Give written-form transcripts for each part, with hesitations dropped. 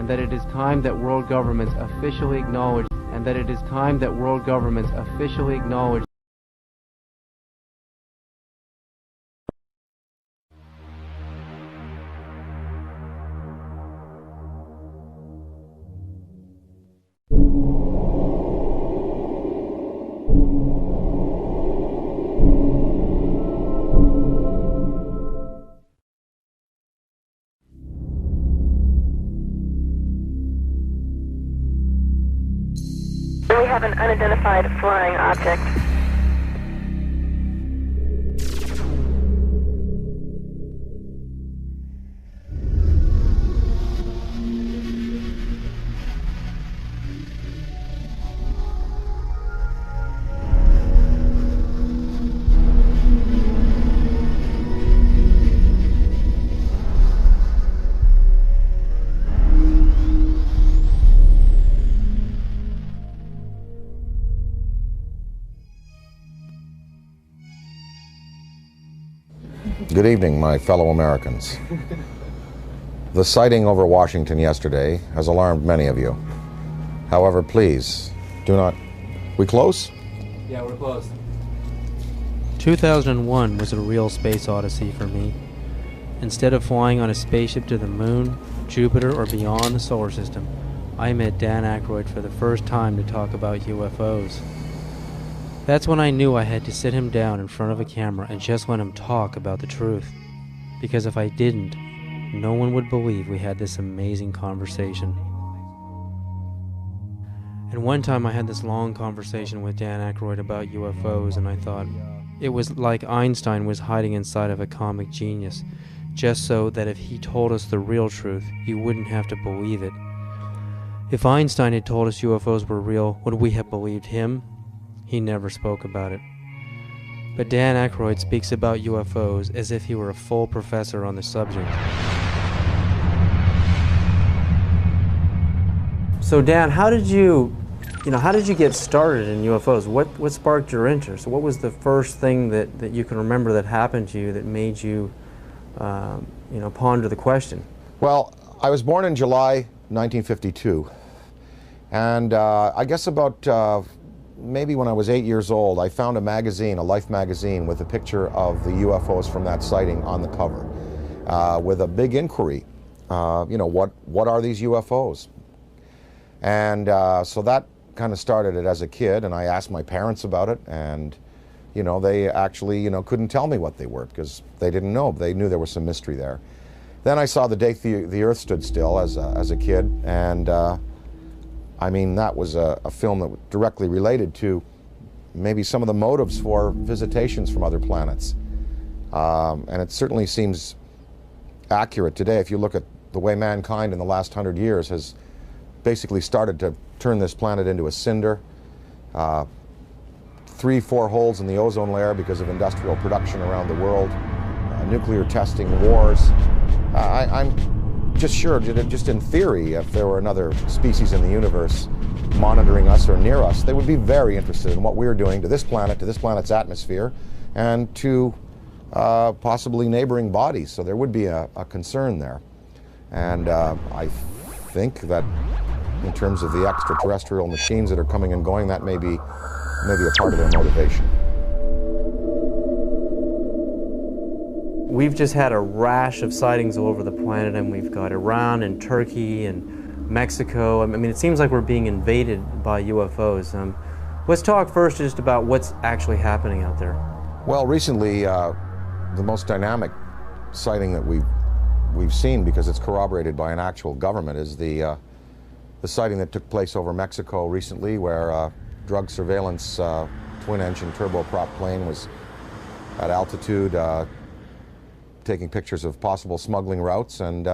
and that it is time that world governments officially acknowledge, and that it is time that world governments officially acknowledge. We have an unidentified flying object. Good evening, my fellow Americans. The sighting over Washington yesterday has alarmed many of you. However, please, do not... We close? Yeah, we're close. 2001 was a real space odyssey for me. Instead of flying on a spaceship to the moon, Jupiter, or beyond the solar system, I met Dan Aykroyd for the first time to talk about UFOs. That's when I knew I had to sit him down in front of a camera and just let him talk about the truth. Because if I didn't, no one would believe we had this amazing conversation. And one time I had this long conversation with Dan Aykroyd about UFOs, and I thought it was like Einstein was hiding inside of a comic genius, just so that if he told us the real truth, you wouldn't have to believe it. If Einstein had told us UFOs were real, would we have believed him? He never spoke about it. But Dan Aykroyd speaks about UFOs as if he were a full professor on the subject. So Dan, how did you get started in UFOs? What sparked your interest? What was the first thing that you can remember that happened to you that made you, ponder the question? Well, I was born in July 1952, and I guess about maybe when I was 8 years old, I found a magazine, a Life magazine, with a picture of the UFOs from that sighting on the cover, with a big inquiry. What are these UFOs? And so that kind of started it as a kid, and I asked my parents about it, and they actually couldn't tell me what they were because they didn't know. They knew there was some mystery there. Then I saw The Day the Earth Stood Still as a kid, and that was a film that directly related to maybe some of the motives for visitations from other planets. And it certainly seems accurate today if you look at the way mankind in the last 100 years has basically started to turn this planet into a cinder. 3-4 holes in the ozone layer because of industrial production around the world, nuclear testing, wars. I'm just sure, just in theory, if there were another species in the universe monitoring us or near us, they would be very interested in what we're doing to this planet, to this planet's atmosphere, and to possibly neighboring bodies. So there would be a concern there. And I think that in terms of the extraterrestrial machines that are coming and going, that may be a part of their motivation. We've just had a rash of sightings all over the planet, and we've got Iran and Turkey and Mexico. It seems like we're being invaded by UFOs. Let's talk first just about what's actually happening out there. Well, recently, the most dynamic sighting that we've seen, because it's corroborated by an actual government, is the sighting that took place over Mexico recently, where a drug surveillance twin-engine turboprop plane was at altitude taking pictures of possible smuggling routes, and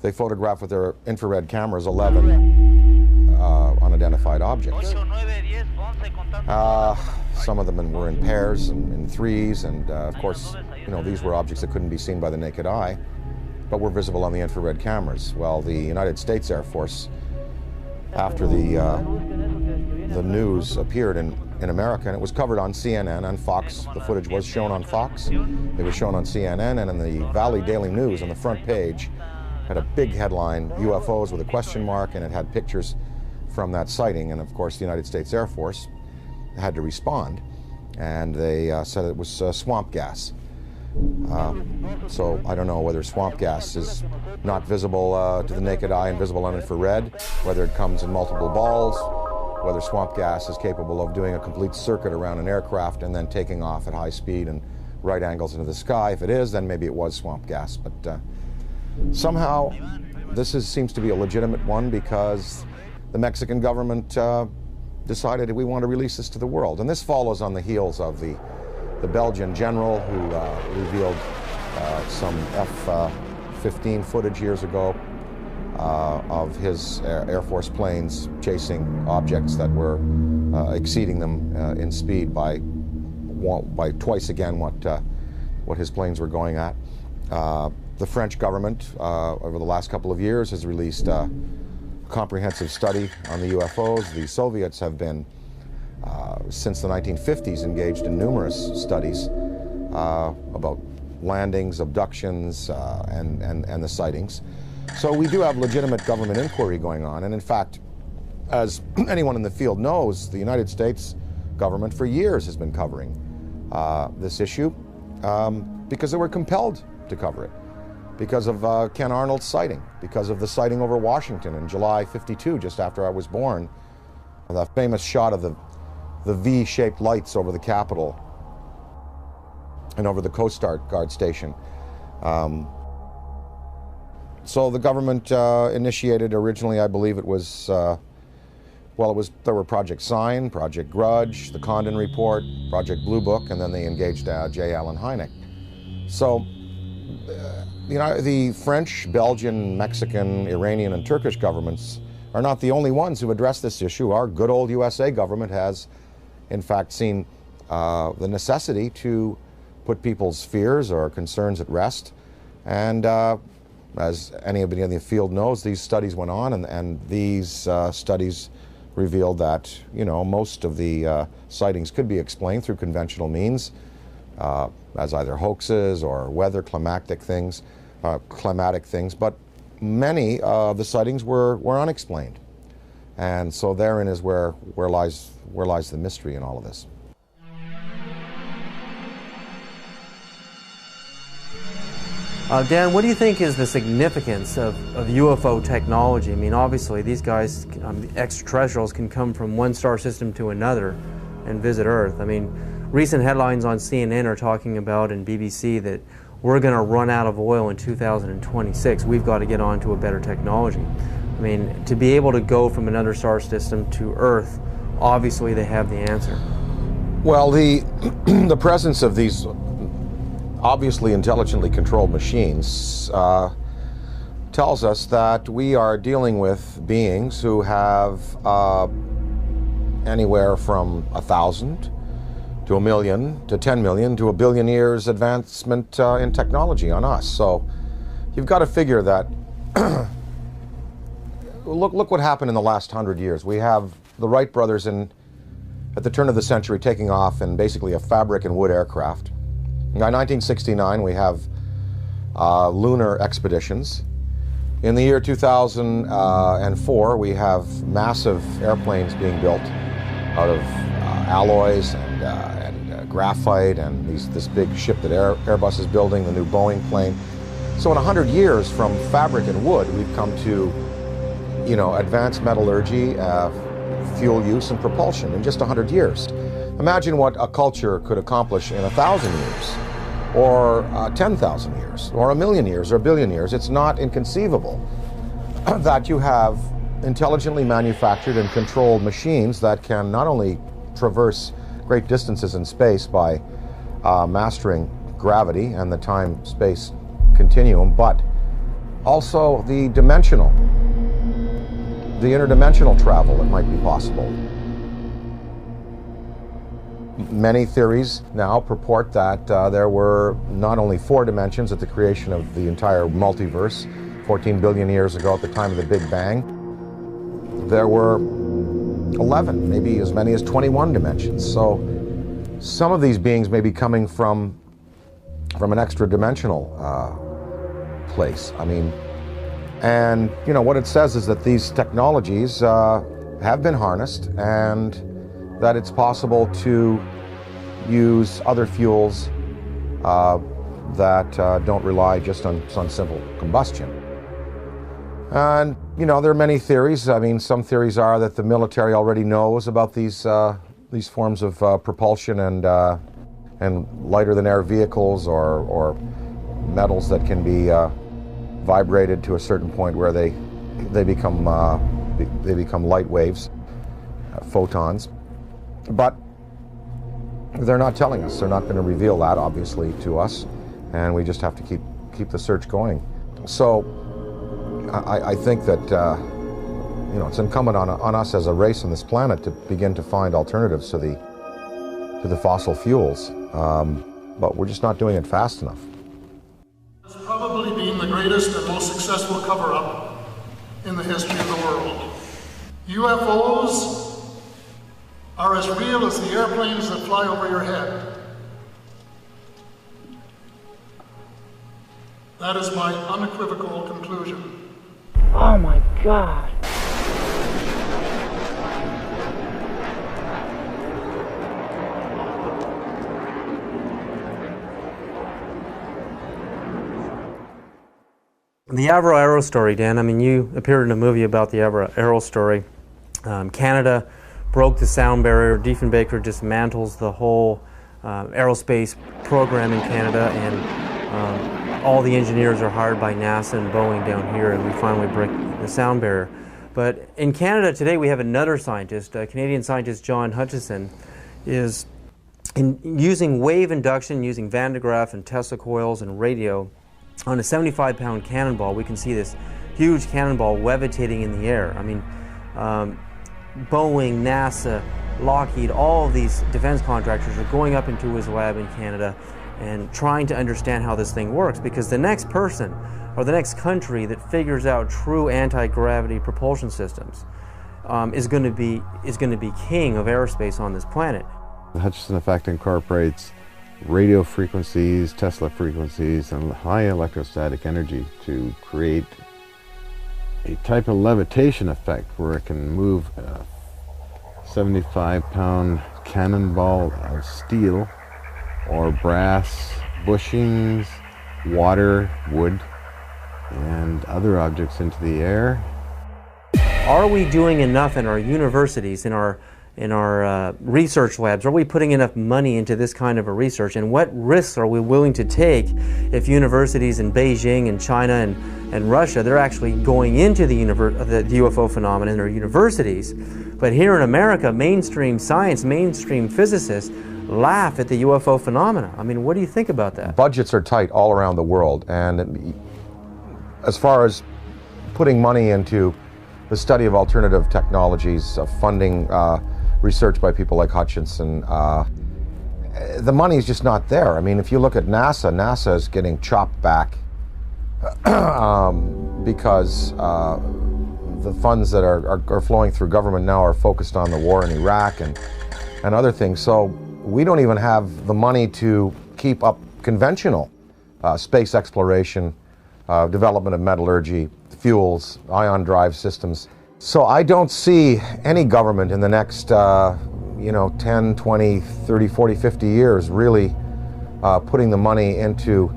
they photographed with their infrared cameras 11 unidentified objects. Some of them were in pairs and in threes, and of course, these were objects that couldn't be seen by the naked eye, but were visible on the infrared cameras. Well, the United States Air Force, after the news appeared in America, and it was covered on CNN and Fox. The footage was shown on Fox. It was shown on CNN, and in the Valley Daily News on the front page, had a big headline, UFOs with a question mark, and it had pictures from that sighting. And of course, the United States Air Force had to respond, and they said it was swamp gas. So I don't know whether swamp gas is not visible to the naked eye and visible on infrared, whether it comes in multiple balls, whether swamp gas is capable of doing a complete circuit around an aircraft and then taking off at high speed and right angles into the sky. If it is, then maybe it was swamp gas. But somehow this seems to be a legitimate one, because the Mexican government decided we want to release this to the world. And this follows on the heels of the Belgian general who revealed some F-15 footage years ago of his Air Force planes chasing objects that were exceeding them in speed by twice again what his planes were going at. The French government over the last couple of years has released a comprehensive study on the UFOs. The Soviets have been since the 1950s engaged in numerous studies about landings, abductions, and the sightings. So we do have legitimate government inquiry going on, and in fact, as anyone in the field knows, the United States government for years has been covering this issue because they were compelled to cover it, because of Ken Arnold's sighting, because of the sighting over Washington in July '52, just after I was born. The famous shot of the V-shaped lights over the Capitol and over the Coast Guard station. So the government initiated originally, I believe it was, there were Project Sign, Project Grudge, the Condon Report, Project Blue Book, and then they engaged J. Allen Hynek. So, the French, Belgian, Mexican, Iranian, and Turkish governments are not the only ones who address this issue. Our good old USA government has, in fact, seen the necessity to put people's fears or concerns at rest. And as anybody in the field knows, these studies went on, and these studies revealed that, most of the sightings could be explained through conventional means, as either hoaxes or weather climatic things, but many of the sightings were unexplained. And so therein is where lies the mystery in all of this. Dan, what do you think is the significance of UFO technology? I mean, obviously, these guys, extraterrestrials, can come from one star system to another and visit Earth. I mean, recent headlines on CNN are talking about, and BBC, that we're going to run out of oil in 2026. We've got to get on to a better technology. I mean, to be able to go from another star system to Earth, obviously they have the answer. Well, the presence of these obviously intelligently controlled machines tells us that we are dealing with beings who have anywhere from 1,000 to 1 million to 10 million to 1 billion years advancement in technology on us. So you've got to figure that look what happened in the last 100 years. We have the Wright brothers at the turn of the century taking off in basically a fabric and wood aircraft. By 1969, we have lunar expeditions. In the year 2004, we have massive airplanes being built out of alloys and graphite, and this big ship that Airbus is building, the new Boeing plane. So in 100 years, from fabric and wood, we've come to, advanced metallurgy, fuel use, and propulsion in just 100 years. Imagine what a culture could accomplish in 1,000 years, or 10,000 years, or 1 million years, or 1 billion years. It's not inconceivable that you have intelligently manufactured and controlled machines that can not only traverse great distances in space by mastering gravity and the time-space continuum, but also the interdimensional travel that might be possible. Many theories now purport that there were not only 4 dimensions at the creation of the entire multiverse 14 billion years ago at the time of the Big Bang. There were 11, maybe as many as 21 dimensions. So some of these beings may be coming from an extra dimensional place. I mean, And you know what it says is that these technologies have been harnessed, and that it's possible to use other fuels that don't rely just on simple combustion. And you know, there are many theories. I mean, some theories are that the military already knows about these forms of propulsion and lighter than air vehicles or metals that can be vibrated to a certain point where they become light waves, photons. But they're not telling us. They're not going to reveal that, obviously, to us, and we just have to keep the search going. So I think that you know, it's incumbent on us as a race on this planet to begin to find alternatives to the fossil fuels, but we're just not doing it fast enough. It's probably been the greatest and most successful cover-up in the history of the world. UFOs are as real as the airplanes that fly over your head. That is my unequivocal conclusion. Oh my God. The Avro Arrow story, Dan. I mean, you appeared in a movie about the Avro Arrow story. Canada broke the sound barrier. Diefenbaker dismantles the whole aerospace program in Canada, and all the engineers are hired by NASA and Boeing down here, and we finally break the sound barrier. But in Canada today, we have another scientist, Canadian scientist John Hutchison, is using wave induction, using Van de Graaff and Tesla coils and radio. On a 75-pound cannonball, we can see this huge cannonball levitating in the air. I mean, Boeing, NASA, Lockheed, all of these defense contractors are going up into his lab in Canada and trying to understand how this thing works, because the next person or the next country that figures out true anti-gravity propulsion systems is going to be king of aerospace on this planet. The Hutchison effect incorporates radio frequencies, Tesla frequencies, and high electrostatic energy to create a type of levitation effect where it can move a 75-pound cannonball of steel or brass bushings, water, wood, and other objects into the air. Are we doing enough in our universities, in our research labs? Are we putting enough money into this kind of a research? And what risks are we willing to take if universities in Beijing and China and Russia, they're actually going into the UFO phenomenon in their universities? But here in America, mainstream science, mainstream physicists laugh at the UFO phenomena. I mean, what do you think about that? Budgets are tight all around the world, and as far as putting money into the study of alternative technologies, funding research by people like Hutchison, the money is just not there. I mean, if you look at NASA is getting chopped back because the funds that are flowing through government now are focused on the war in Iraq and other things. So we don't even have the money to keep up conventional space exploration, development of metallurgy, fuels, ion drive systems. So I don't see any government in the next 10, 20, 30, 40, 50 years really putting the money into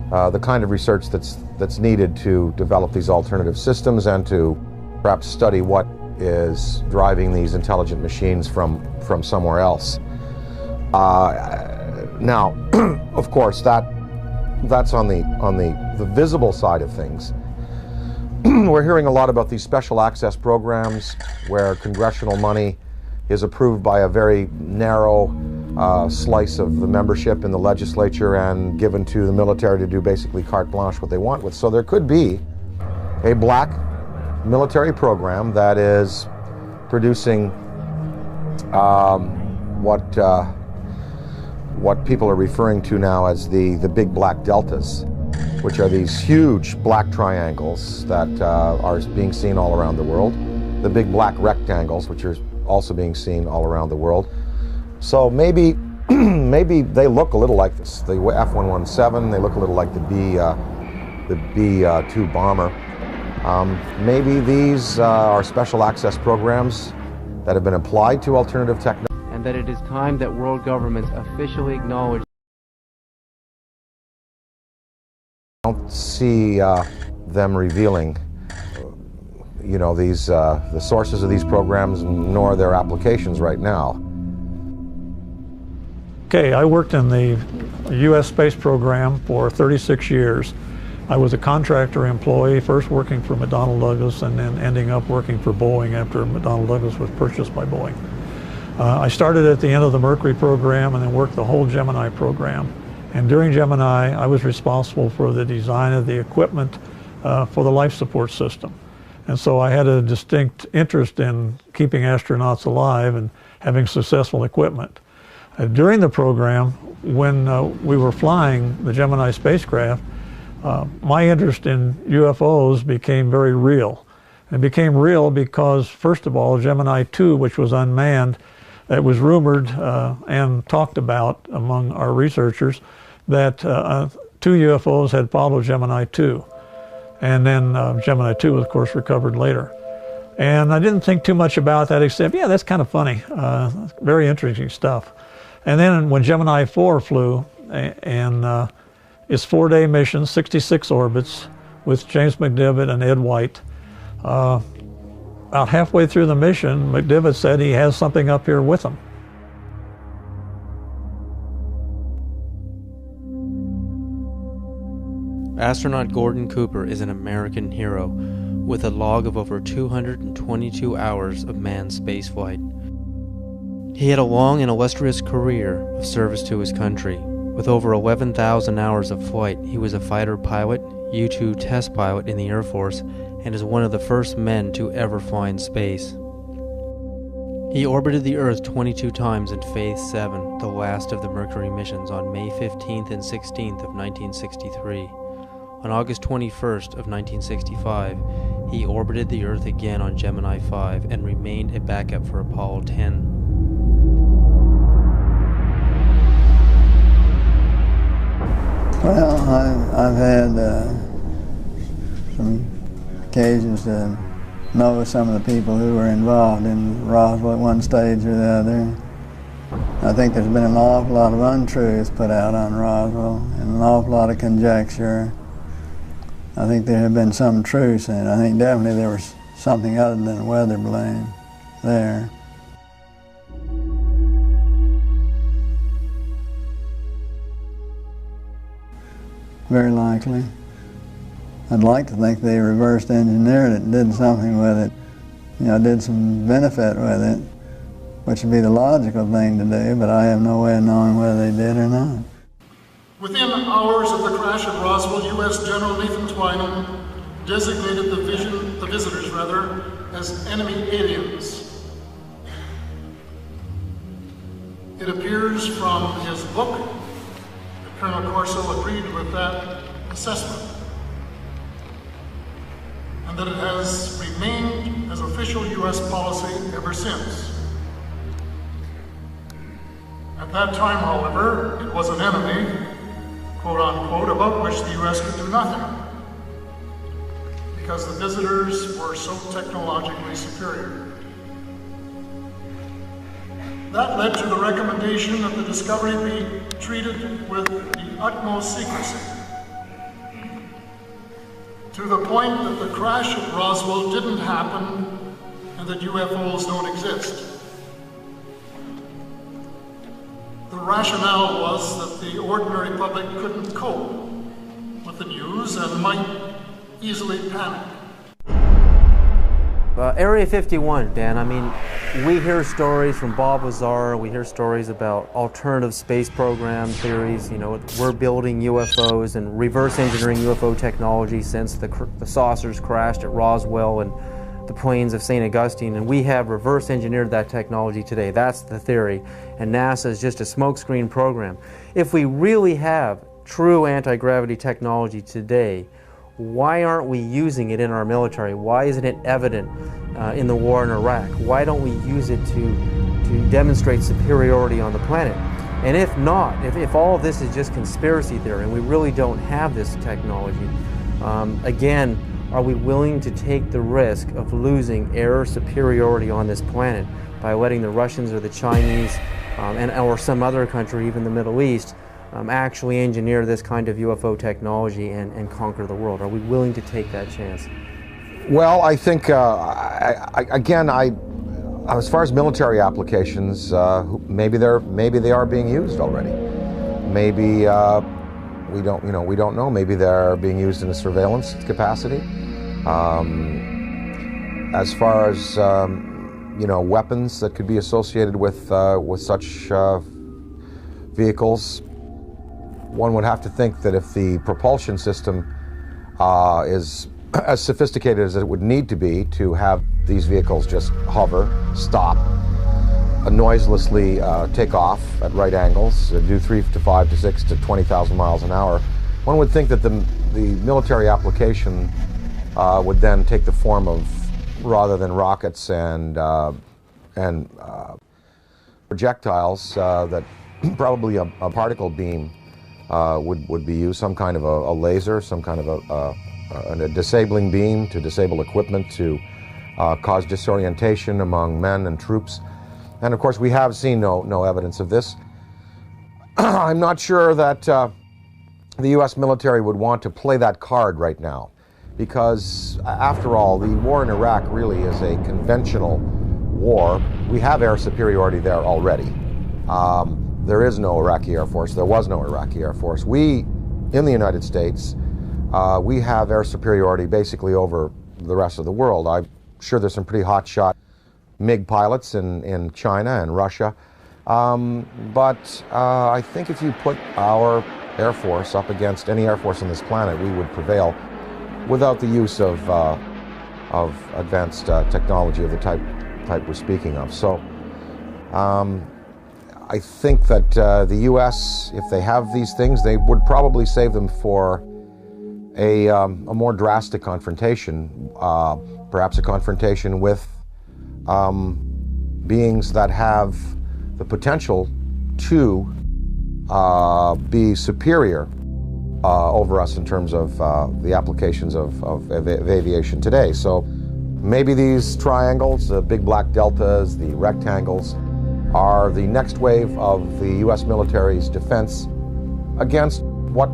the kind of research that's needed to develop these alternative systems and to perhaps study what is driving these intelligent machines from somewhere else. Now, of course, that's on the visible side of things. We're hearing a lot about these special access programs where congressional money is approved by a very narrow slice of the membership in the legislature and given to the military to do basically carte blanche what they want with. So there could be a black military program that is producing what people are referring to now as the big black deltas, which are these huge black triangles that are being seen all around the world. The big black rectangles, which are also being seen all around the world. So maybe they look a little like this. The F-117, they look a little like the B-2 bomber. Maybe these are special access programs that have been applied to alternative technology. And that it is time that world governments officially acknowledge. I don't see them revealing, the sources of these programs, nor their applications right now. Okay, I worked in the U.S. space program for 36 years. I was a contractor employee, first working for McDonnell Douglas and then ending up working for Boeing after McDonnell Douglas was purchased by Boeing. I started at the end of the Mercury program and then worked the whole Gemini program. And during Gemini, I was responsible for the design of the equipment for the life support system. And so I had a distinct interest in keeping astronauts alive and having successful equipment. During the program, when we were flying the Gemini spacecraft, my interest in UFOs became very real. It became real because, first of all, Gemini 2, which was unmanned, it was rumored and talked about among our researchers that 2 UFOs had followed Gemini 2. And then Gemini 2 was, of course, recovered later. And I didn't think too much about that except, yeah, that's kind of funny. Very interesting stuff. And then when Gemini 4 flew, and its 4-day mission, 66 orbits, with James McDivitt and Ed White, about halfway through the mission, McDivitt said he has something up here with him. Astronaut Gordon Cooper is an American hero with a log of over 222 hours of manned spaceflight. He had a long and illustrious career of service to his country. With over 11,000 hours of flight, he was a fighter pilot, U-2 test pilot in the Air Force, and is one of the first men to ever fly in space. He orbited the Earth 22 times in Phase 7, the last of the Mercury missions, on May 15th and 16th of 1963. On August 21st of 1965, he orbited the Earth again on Gemini 5 and remained a backup for Apollo 10. Well, I've had some occasions to know some of the people who were involved in Roswell at one stage or the other. I think there's been an awful lot of untruths put out on Roswell and an awful lot of conjecture. I think there have been some truths in it. I think definitely there was something other than a weather balloon there. Very likely. I'd like to think they reversed engineered it and did something with it, did some benefit with it, which would be the logical thing to do, but I have no way of knowing whether they did or not. Within hours of the crash at Roswell, U.S. General Nathan Twynham designated the visitors as enemy aliens. It appears from his book that Colonel Corso agreed with that assessment, and that it has remained as official U.S. policy ever since. At that time, however, it was an enemy, quote unquote, about which the U.S. could do nothing, because the visitors were so technologically superior. That led to the recommendation that the discovery be treated with the utmost secrecy, to the point that the crash at Roswell didn't happen and that UFOs don't exist. The rationale was that the ordinary public couldn't cope with the news and might easily panic. Area 51, Dan, I mean, we hear stories from Bob Lazar, we hear stories about alternative space program theories, we're building UFOs and reverse engineering UFO technology since the saucers crashed at Roswell and the plains of St. Augustine, and we have reverse engineered that technology today. That's the theory, and NASA is just a smokescreen program. If we really have true anti-gravity technology today, why aren't we using it in our military? Why isn't it evident in the war in Iraq? Why don't we use it to demonstrate superiority on the planet? And if not, if all of this is just conspiracy theory and we really don't have this technology, again, Are we willing to take the risk of losing air superiority on this planet by letting the Russians or the Chinese or some other country, even the Middle East, actually engineer this kind of UFO technology and conquer the world? Are we willing to take that chance? Well, I think, as far as military applications, maybe they are being used already. Maybe we don't know. Maybe they're being used in a surveillance capacity. As far as weapons that could be associated with such vehicles, one would have to think that if the propulsion system is as sophisticated as it would need to be to have these vehicles just hover, stop, noiselessly take off at right angles, do 3 to 5 to 6 to 20,000 miles an hour, one would think that the military application would then take the form of, rather than rockets and projectiles, that probably a particle beam would be used, some kind of a laser, some kind of a disabling beam to disable equipment, to cause disorientation among men and troops. And of course, we have seen no evidence of this. I'm not sure that the U.S. military would want to play that card right now, because after all, the war in Iraq really is a conventional war. We have air superiority there already. There is no Iraqi Air Force. There was no Iraqi Air Force. We, in the United States, we have air superiority basically over the rest of the world. I'm sure there's some pretty hotshot MiG pilots in China and Russia. But I think if you put our Air Force up against any Air Force on this planet, we would prevail without the use of advanced technology of the type we're speaking of. So I think that the U.S., if they have these things, they would probably save them for a more drastic confrontation, perhaps a confrontation with beings that have the potential to be superior over us in terms of the applications of aviation today. So maybe these triangles, the big black deltas, the rectangles, are the next wave of the U.S. military's defense against what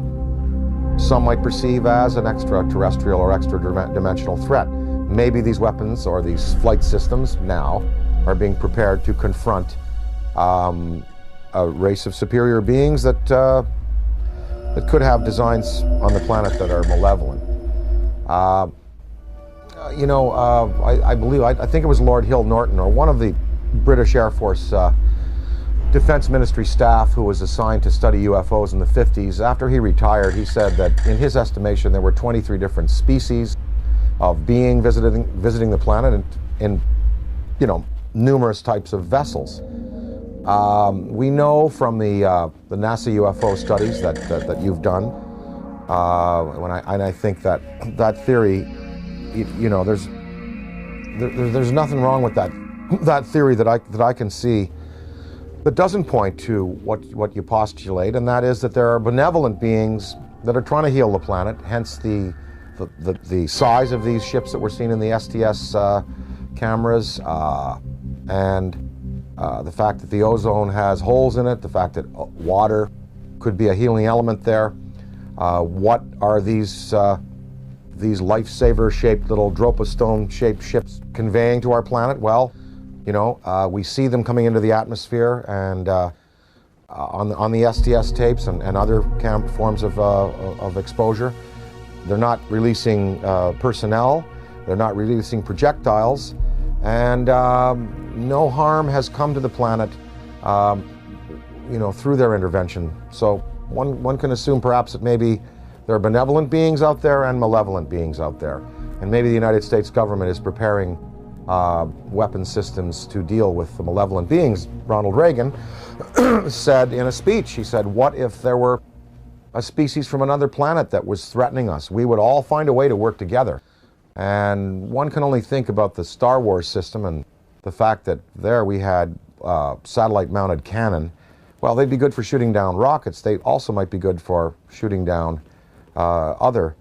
some might perceive as an extraterrestrial or extra-dimensional threat. Maybe these weapons or these flight systems now are being prepared to confront a race of superior beings that could have designs on the planet that are malevolent. I think it was Lord Hill Norton, or one of the British Air Force Defense Ministry staff who was assigned to study UFOs in the 50s. After he retired, he said that in his estimation there were 23 different species of being visiting the planet in numerous types of vessels. We know from the NASA UFO studies that you've done, and I think that theory, there's nothing wrong with that theory that I can see that doesn't point to what you postulate, and that is that there are benevolent beings that are trying to heal the planet, hence the size of these ships that we're seeing in the STS cameras, and the fact that the ozone has holes in it, the fact that water could be a healing element there. What are these lifesaver-shaped little Dropostone-shaped ships conveying to our planet? Well, we see them coming into the atmosphere, and on the STS tapes and other forms of exposure, they're not releasing personnel, they're not releasing projectiles, and no harm has come to the planet, through their intervention. So one can assume perhaps that maybe there are benevolent beings out there and malevolent beings out there, and maybe the United States government is preparing weapon systems to deal with the malevolent beings. Ronald Reagan said in a speech, he said, what if there were a species from another planet that was threatening us? We would all find a way to work together. And one can only think about the Star Wars system and the fact that there we had satellite-mounted cannon. Well, they'd be good for shooting down rockets. They also might be good for shooting down other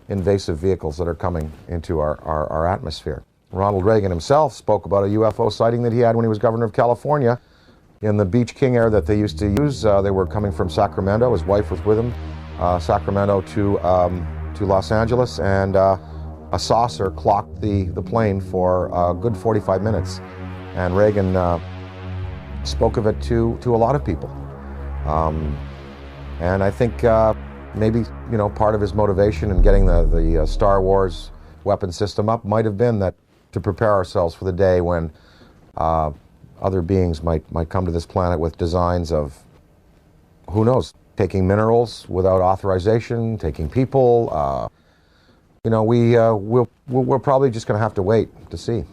invasive vehicles that are coming into our atmosphere. Ronald Reagan himself spoke about a UFO sighting that he had when he was governor of California in the Beach King Air that they used to use. They were coming from Sacramento. His wife was with him, Sacramento to Los Angeles, and a saucer clocked the plane for a good 45 minutes. And Reagan spoke of it to a lot of people. And I think maybe, you know, part of his motivation in getting the Star Wars weapon system up might have been that to prepare ourselves for the day when other beings might come to this planet with designs of, who knows, taking minerals without authorization, taking people. You know, we're probably just going to have to wait to see.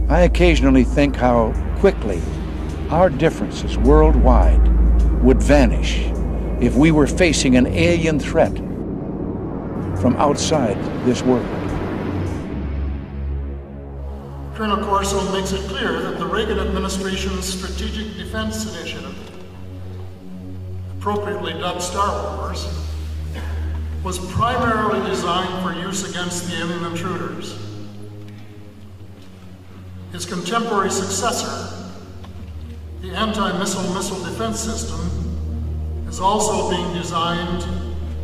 I occasionally think how quickly our differences worldwide would vanish if we were facing an alien threat from outside this world. Colonel Corso makes it clear that the Reagan administration's Strategic Defense Initiative, appropriately dubbed Star Wars, was primarily designed for use against the alien intruders. His contemporary successor, the anti-missile missile defense system, is also being designed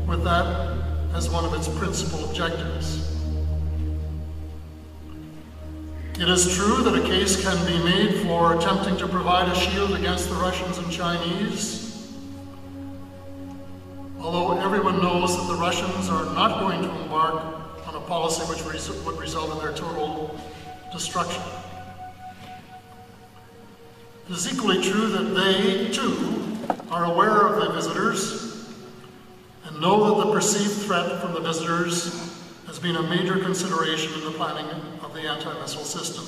with that as one of its principal objectives. It is true that a case can be made for attempting to provide a shield against the Russians and Chinese, although everyone knows that the Russians are not going to embark on a policy which would result in their total destruction. It is equally true that they, too, are aware of the visitors and know that the perceived threat from the visitors has been a major consideration in the planning of the anti-missile system.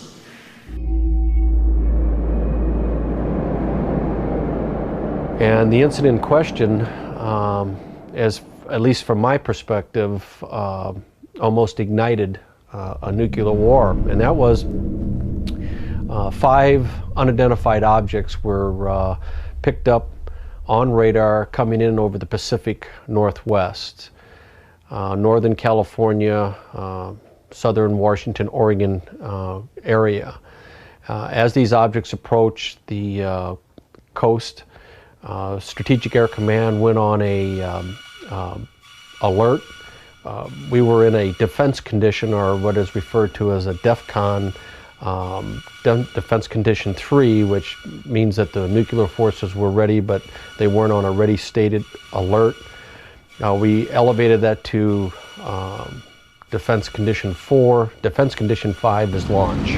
And the incident in question, as at least from my perspective, almost ignited a nuclear war, and that was 5 unidentified objects were picked up on radar coming in over the Pacific Northwest, Northern California, Southern Washington, Oregon area. As these objects approached the coast, Strategic Air Command went on a alert. We were in a defense condition, or what is referred to as a DEFCON, Defense Condition 3, which means that the nuclear forces were ready, but they weren't on a ready stated alert. We elevated that to Defense Condition 4. Defense Condition 5 is launch.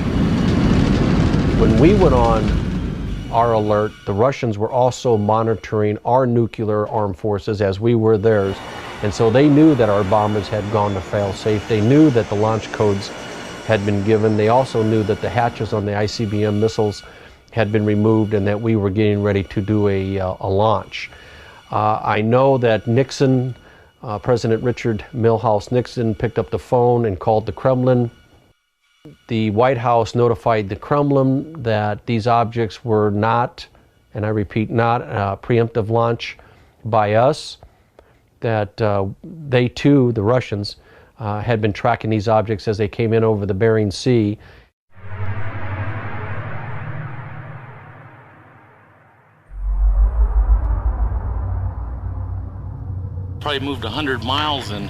When we went on our alert, the Russians were also monitoring our nuclear armed forces as we were theirs. And so they knew that our bombers had gone to fail-safe. They knew that the launch codes had been given. They also knew that the hatches on the ICBM missiles had been removed and that we were getting ready to do a launch. I know that Nixon, President Richard Milhouse Nixon, picked up the phone and called the Kremlin. The White House notified the Kremlin that these objects were not, and I repeat, not a preemptive launch by us, that they too, the Russians, had been tracking these objects as they came in over the Bering Sea. Probably moved 100 miles in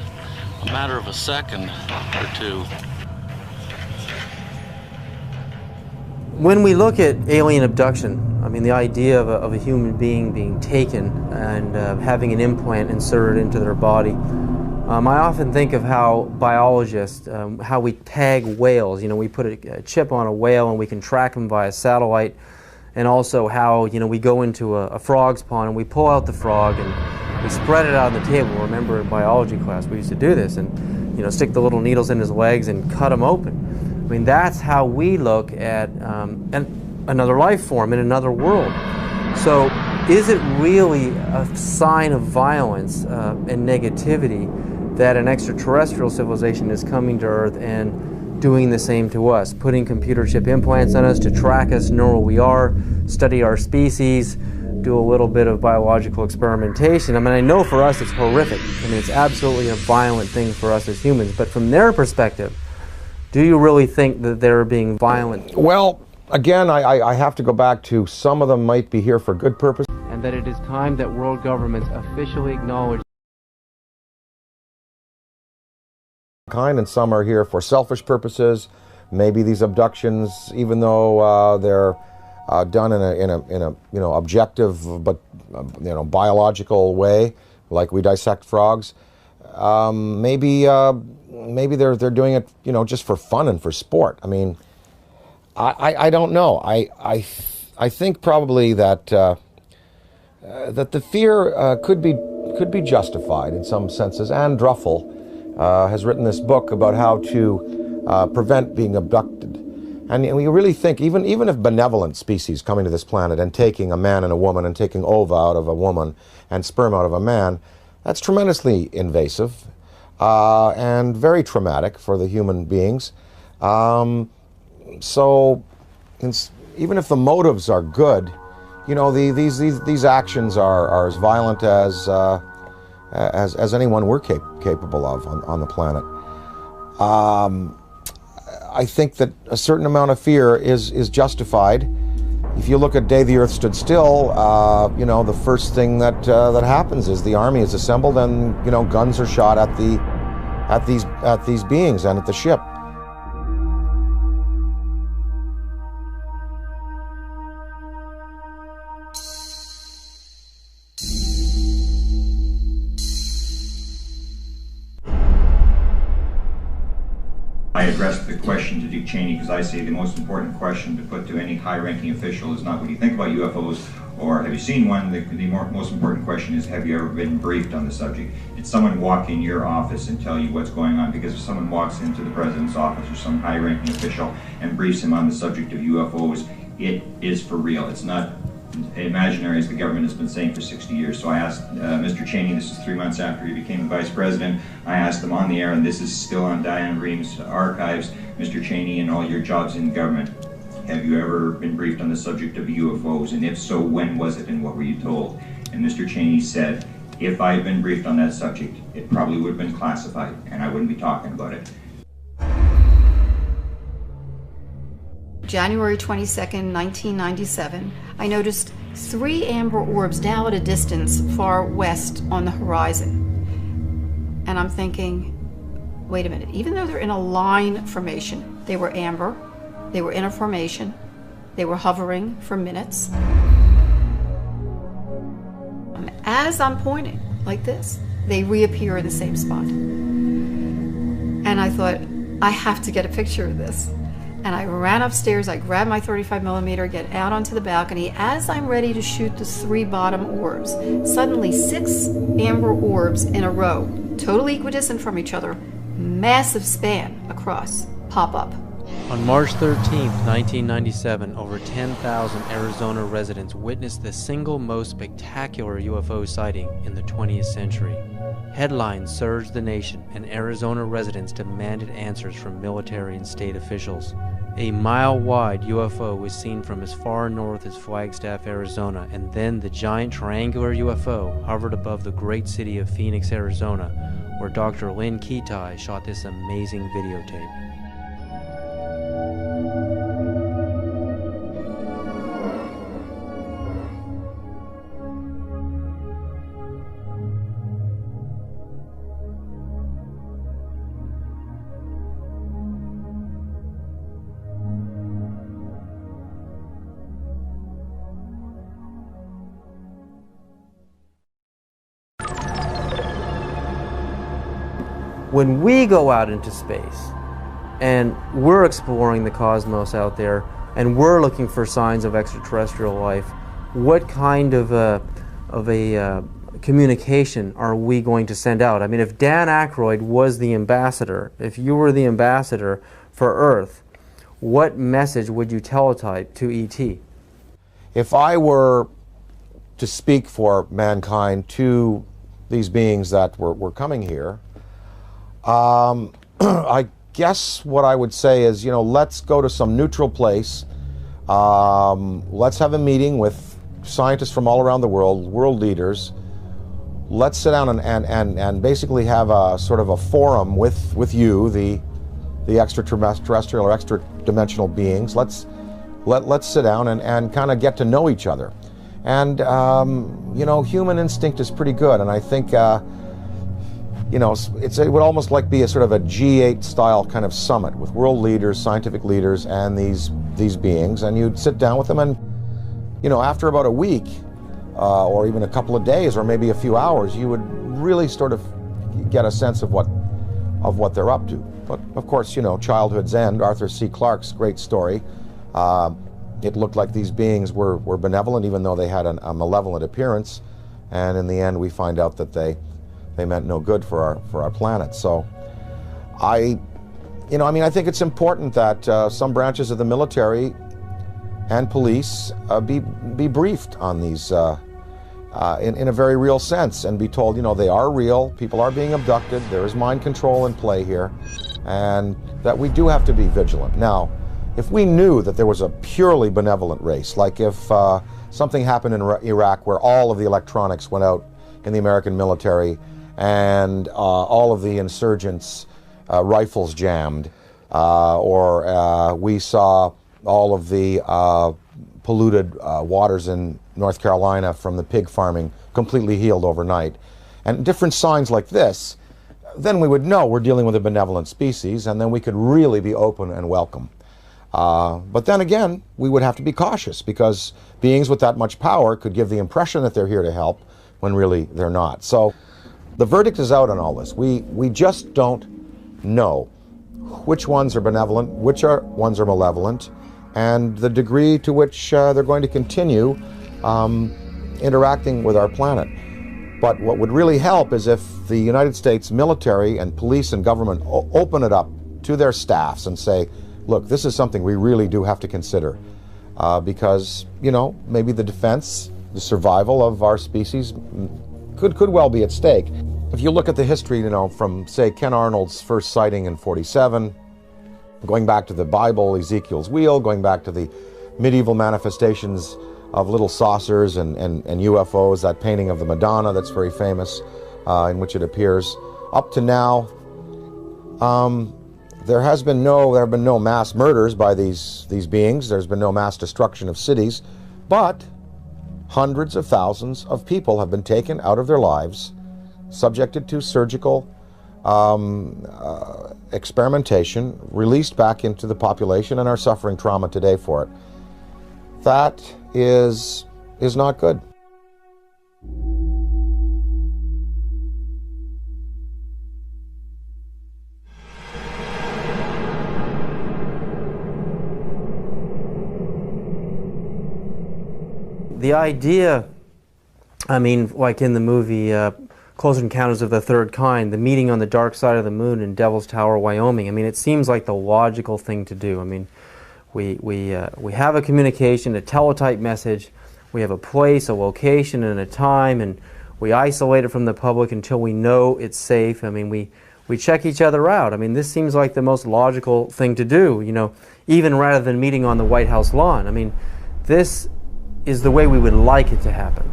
a matter of a second or two. When we look at alien abduction, I mean, the idea of a human being being taken and having an implant inserted into their body, I often think of how biologists, how we tag whales. You know, we put a chip on a whale and we can track them via satellite, and also how, you know, we go into a frog's pond and we pull out the frog and we spread it out on the table. Remember in biology class we used to do this, and, you know, stick the little needles in his legs and cut them open. I mean, that's how we look at another life form in another world. So is it really a sign of violence and negativity that an extraterrestrial civilization is coming to Earth and doing the same to us, putting computer chip implants on us to track us, know where we are, study our species, do a little bit of biological experimentation. I mean, I know for us it's horrific. I mean, it's absolutely a violent thing for us as humans. But from their perspective, do you really think that they're being violent? Well, again, I have to go back to some of them might be here for good purpose. And that it is time that world governments officially acknowledge Kind, and some are here for selfish purposes. Maybe these abductions, even though they're done in a objective but biological way, like we dissect frogs, maybe they're doing it just for fun and for sport. I mean, I don't know. I think probably that that the fear could be justified in some senses. Anne Druffel has written this book about how to prevent being abducted. And we really think, even if benevolent species coming to this planet and taking a man and a woman and taking ova out of a woman and sperm out of a man, that's tremendously invasive and very traumatic for the human beings. So even if the motives are good, these actions are as violent as anyone we're capable of on the planet. I think that a certain amount of fear is justified. If you look at Day the Earth Stood Still, the first thing that happens is the army is assembled and guns are shot at these beings and at the ship. I addressed the question to Dick Cheney because I say the most important question to put to any high-ranking official is not what do you think about UFOs or have you seen one. The most important question is, have you ever been briefed on the subject? Did someone walk in your office and tell you what's going on? Because if someone walks into the president's office or some high-ranking official and briefs him on the subject of UFOs, it is for real. It's not imaginary, as the government has been saying for 60 years. So I asked Mr. Cheney, this is 3 months after he became the vice president, I asked him on the air, and this is still on Diane Ream's archives, Mr. Cheney, in all your jobs in government, have you ever been briefed on the subject of UFOs? And if so, when was it and what were you told? And Mr. Cheney said, if I had been briefed on that subject, it probably would have been classified and I wouldn't be talking about it. January 22nd, 1997, I noticed 3 amber orbs now at a distance far west on the horizon. And I'm thinking, wait a minute, even though they're in a line formation, they were amber, they were in a formation, they were hovering for minutes. And as I'm pointing like this, they reappear in the same spot. And I thought, I have to get a picture of this. And I ran upstairs, I grabbed my 35mm, get out onto the balcony. As I'm ready to shoot the 3 bottom orbs, suddenly 6 amber orbs in a row, totally equidistant from each other, massive span across, pop up. On March 13, 1997, over 10,000 Arizona residents witnessed the single most spectacular UFO sighting in the 20th century. Headlines surged the nation, and Arizona residents demanded answers from military and state officials. A mile-wide UFO was seen from as far north as Flagstaff, Arizona, and then the giant triangular UFO hovered above the great city of Phoenix, Arizona, where Dr. Lynn Ketai shot this amazing videotape. When we go out into space and we're exploring the cosmos out there and we're looking for signs of extraterrestrial life, what kind of a communication are we going to send out? I mean, if Dan Aykroyd was the ambassador, if you were the ambassador for Earth, what message would you teletype to ET? If I were to speak for mankind to these beings that were coming here, I guess what I would say is, let's go to some neutral place. Let's have a meeting with scientists from all around the world leaders. Let's sit down and basically have a sort of a forum with you, the extraterrestrial or extra-dimensional beings. Let's sit down and kind of get to know each other. And, you know, human instinct is pretty good, and I think, you know, it would almost like be a sort of a G8 style kind of summit with world leaders, scientific leaders, and these beings, and you'd sit down with them, and, you know, after about a week, or even a couple of days, or maybe a few hours, you would really sort of get a sense of what they're up to. But of course, you know, childhood's end, Arthur C. Clarke's great story. It looked like these beings were benevolent, even though they had a malevolent appearance, and in the end, we find out that they meant no good for our planet. So, I think it's important that some branches of the military and police be briefed on these in a very real sense, and be told, you know, they are real, people are being abducted, there is mind control in play here, and that we do have to be vigilant. Now, if we knew that there was a purely benevolent race, like if something happened in Iraq where all of the electronics went out in the American military and all of the insurgents' rifles jammed, or we saw all of the polluted waters in North Carolina from the pig farming completely healed overnight, and different signs like this, then we would know we're dealing with a benevolent species, and then we could really be open and welcome. But then again, we would have to be cautious, because beings with that much power could give the impression that they're here to help when really they're not. So the verdict is out on all this. We just don't know which ones are benevolent, which ones are malevolent, and the degree to which they're going to continue interacting with our planet. But what would really help is if the United States military and police and government open it up to their staffs and say, look, this is something we really do have to consider, because, you know, maybe the defense, the survival of our species could well be at stake. If you look at the history, you know, from, say, Ken Arnold's first sighting in '47, going back to the Bible, Ezekiel's wheel, going back to the medieval manifestations of little saucers and UFOs, that painting of the Madonna that's very famous, in which it appears, up to now, there have been no mass murders by these beings. There's been no mass destruction of cities, but hundreds of thousands of people have been taken out of their lives, subjected to surgical experimentation, released back into the population, and are suffering trauma today for it. That is not good. The idea, I mean, like in the movie Close Encounters of the Third Kind, the meeting on the dark side of the moon in Devil's Tower, Wyoming, I mean, it seems like the logical thing to do. I mean, we have a communication, a teletype message, we have a place, a location, and a time, and we isolate it from the public until we know it's safe. I mean, we check each other out. I mean, this seems like the most logical thing to do, you know, even rather than meeting on the White House lawn. I mean, this is the way we would like it to happen.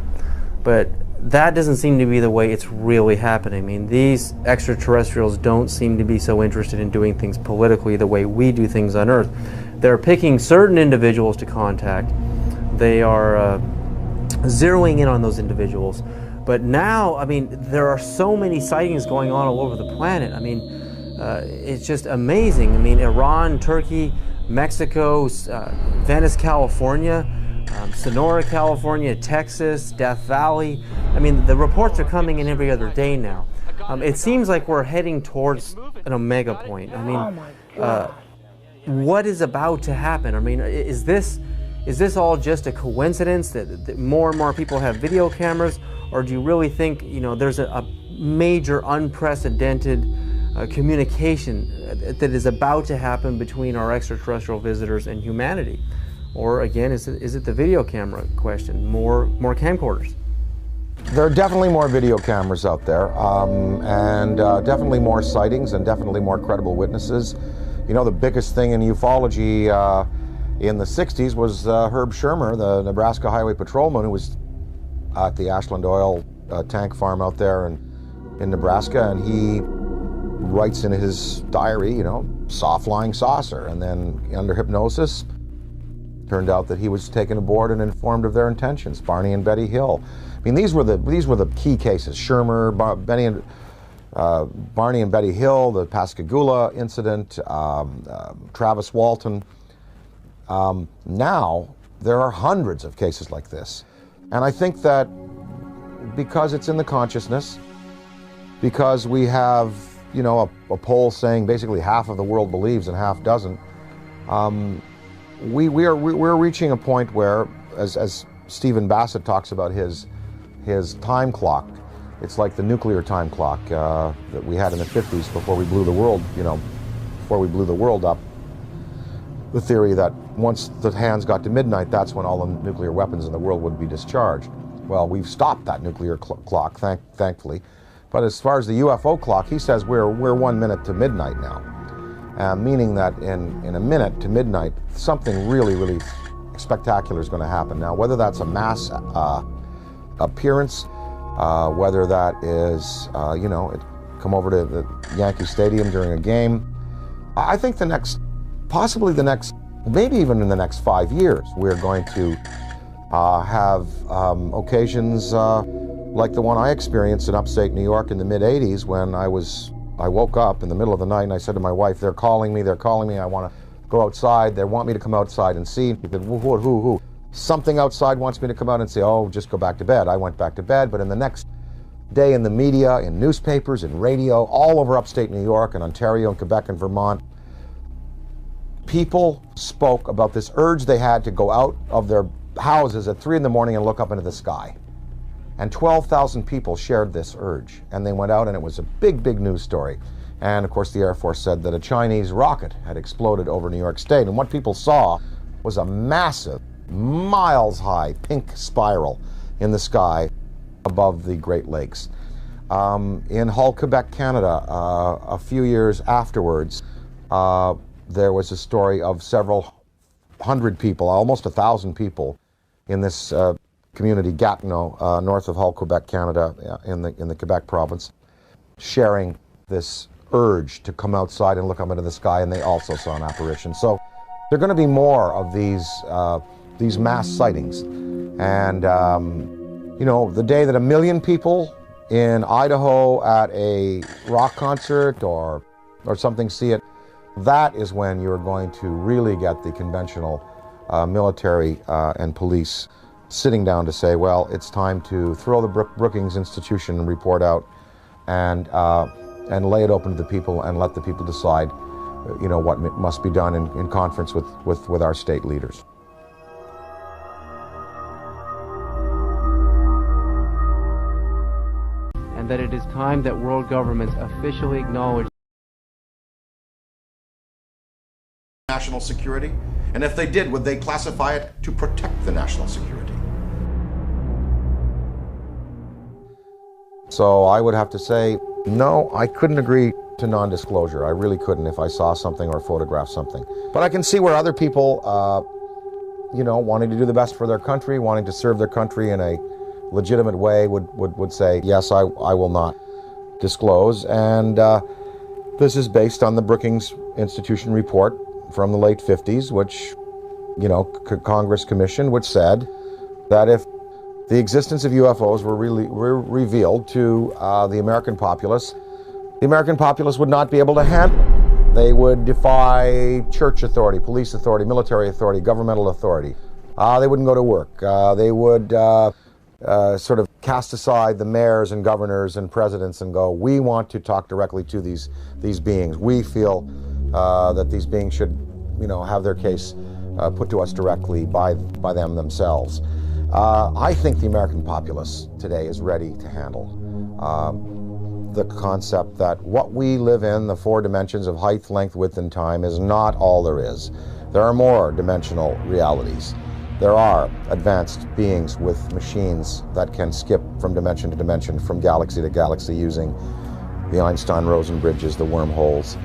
But that doesn't seem to be the way it's really happening. I mean, these extraterrestrials don't seem to be so interested in doing things politically the way we do things on Earth. They're picking certain individuals to contact. They are zeroing in on those individuals. But now, I mean, there are so many sightings going on all over the planet. I mean, it's just amazing. I mean, Iran, Turkey, Mexico, Venice, California, Sonora, California, Texas, Death Valley. I mean, the reports are coming in every other day now. It seems like we're heading towards an omega point. I mean, what is about to happen? I mean, is this all just a coincidence that more and more people have video cameras, or do you really think, you know, there's a major unprecedented communication that is about to happen between our extraterrestrial visitors and humanity? Or again, is it the video camera question? More camcorders? There are definitely more video cameras out there, and definitely more sightings, and definitely more credible witnesses. You know, the biggest thing in ufology in the 60s was Herb Shermer, the Nebraska Highway Patrolman, who was at the Ashland Oil tank farm out there in Nebraska, and he writes in his diary, you know, saw flying saucer, and then under hypnosis, turned out that he was taken aboard and informed of their intentions. Barney and Betty Hill. I mean, these were the key cases. Shermer, Barney and Betty Hill, the Pascagoula incident, Travis Walton. Now there are hundreds of cases like this, and I think that because it's in the consciousness, because we have, you know, a poll saying basically half of the world believes and half doesn't. We're reaching a point where, as Stephen Bassett talks about his time clock, it's like the nuclear time clock that we had in the 50s before we blew the world, you know, before we blew the world up. The theory that once the hands got to midnight, that's when all the nuclear weapons in the world would be discharged. Well, we've stopped that nuclear clock, thankfully. But as far as the UFO clock, he says we're 1 minute to midnight now, meaning that in a minute to midnight, something really, really spectacular is going to happen. Now, whether that's a mass appearance, whether that is, you know, come over to the Yankee Stadium during a game, I think possibly the next, maybe even in the next 5 years, we're going to have occasions like the one I experienced in upstate New York in the mid-'80s when I woke up in the middle of the night and I said to my wife, they're calling me, I want to go outside, they want me to come outside and see. He said, who? Something outside wants me to come out and say, oh, just go back to bed. I went back to bed, but in the next day in the media, in newspapers, in radio, all over upstate New York and Ontario and Quebec and Vermont, people spoke about this urge they had to go out of their houses at 3 in the morning and look up into the sky. And 12,000 people shared this urge. And they went out and it was a big, big news story. And of course the Air Force said that a Chinese rocket had exploded over New York State. And what people saw was a massive, miles-high pink spiral in the sky above the Great Lakes. In Hull, Quebec, Canada, a few years afterwards, there was a story of several hundred people, almost 1,000 people in this community, Gatineau, north of Hull, Quebec, Canada, in the Quebec province, sharing this urge to come outside and look up into the sky, and they also saw an apparition. So there are going to be more of these mass sightings. And, you know, the day that 1 million people in Idaho at a rock concert or something see it, that is when you're going to really get the conventional military and police sitting down to say, well, it's time to throw the Brookings Institution report out and lay it open to the people and let the people decide, you know, what must be done in conference with our state leaders. And that it is time that world governments officially acknowledge national security, and if they did, would they classify it to protect the national security? So I would have to say, no, I couldn't agree to non-disclosure. I really couldn't if I saw something or photographed something. But I can see where other people, you know, wanting to do the best for their country, wanting to serve their country in a legitimate way would say, yes, I will not disclose. And this is based on the Brookings Institution report from the late 50s, which, you know, Congress commissioned, which said that if the existence of UFOs were revealed to the American populace would not be able to handle it. They would defy church authority, police authority, military authority, governmental authority. They wouldn't go to work. They would sort of cast aside the mayors and governors and presidents and go, we want to talk directly to these beings. We feel that these beings should, you know, have their case put to us directly by them themselves. I think the American populace today is ready to handle the concept that what we live in, the 4 dimensions of height, length, width, and time, is not all there is. There are more dimensional realities. There are advanced beings with machines that can skip from dimension to dimension, from galaxy to galaxy, using the Einstein-Rosen bridges, the wormholes.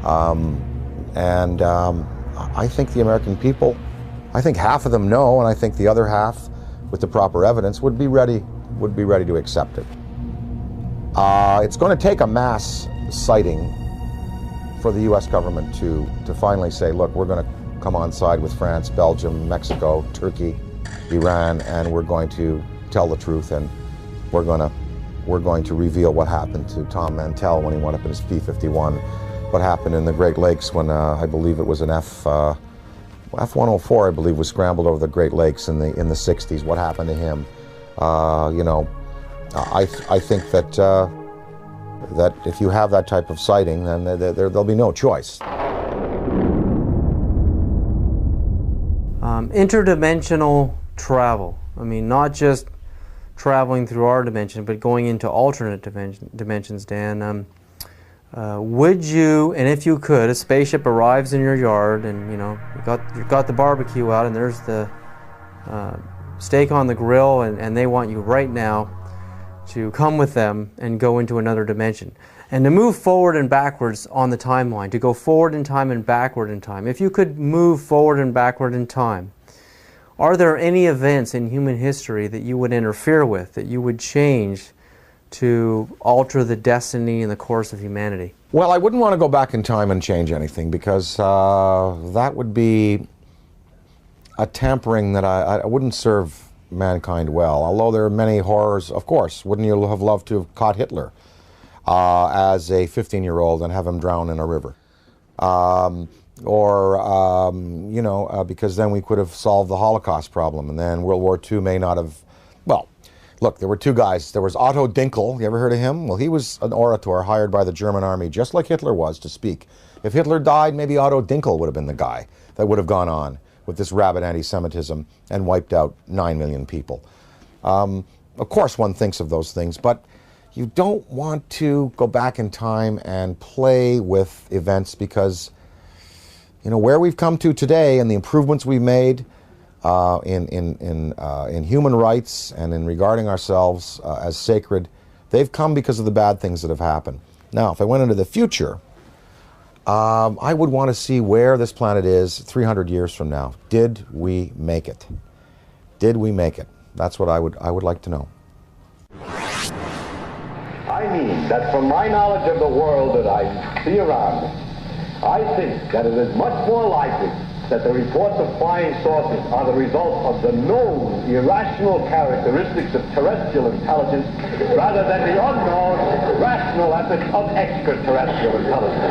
I think the American people I think half of them know, and I think the other half, with the proper evidence, would be ready to accept it. It's going to take a mass sighting for the U.S. government to finally say, look, we're going to come on side with France, Belgium, Mexico, Turkey, Iran, and we're going to tell the truth, and we're going to reveal what happened to Tom Mantell when he went up in his P-51, what happened in the Great Lakes when I believe it was an F-104, I believe, was scrambled over the Great Lakes in the 60s. What happened to him? You know, I think that that if you have that type of sighting, then there'll be no choice. Interdimensional travel. I mean, not just traveling through our dimension, but going into alternate dimensions, Dan. Would you, and if you could, a spaceship arrives in your yard, and you know you've got the barbecue out, and there's the steak on the grill, and they want you right now to come with them and go into another dimension, and to move forward and backwards on the timeline, to go forward in time and backward in time. If you could move forward and backward in time, are there any events in human history that you would interfere with, that you would change to alter the destiny and the course of humanity? Well, I wouldn't want to go back in time and change anything, because that would be a tampering that I wouldn't serve mankind well. Although there are many horrors, of course. Wouldn't you have loved to have caught Hitler as a 15-year-old and have him drown in a river? You know, because then we could have solved the Holocaust problem, and then World War II may not have, well, look, there were two guys. There was Otto Dinkel. You ever heard of him? Well, he was an orator hired by the German army, just like Hitler was, to speak. If Hitler died, maybe Otto Dinkel would have been the guy that would have gone on with this rabid anti-Semitism and wiped out 9 million people. Of course, one thinks of those things, but you don't want to go back in time and play with events, because, you know, where we've come to today and the improvements we've made in human rights and in regarding ourselves as sacred, they've come because of the bad things that have happened. Now, if I went into the future, I would want to see where this planet is 300 years from now. Did we make it? Did we make it? That's what I would like to know. I mean that from my knowledge of the world that I see around me, I think that it is much more likely that the reports of flying saucers are the result of the known irrational characteristics of terrestrial intelligence rather than the unknown rational efforts of extraterrestrial intelligence.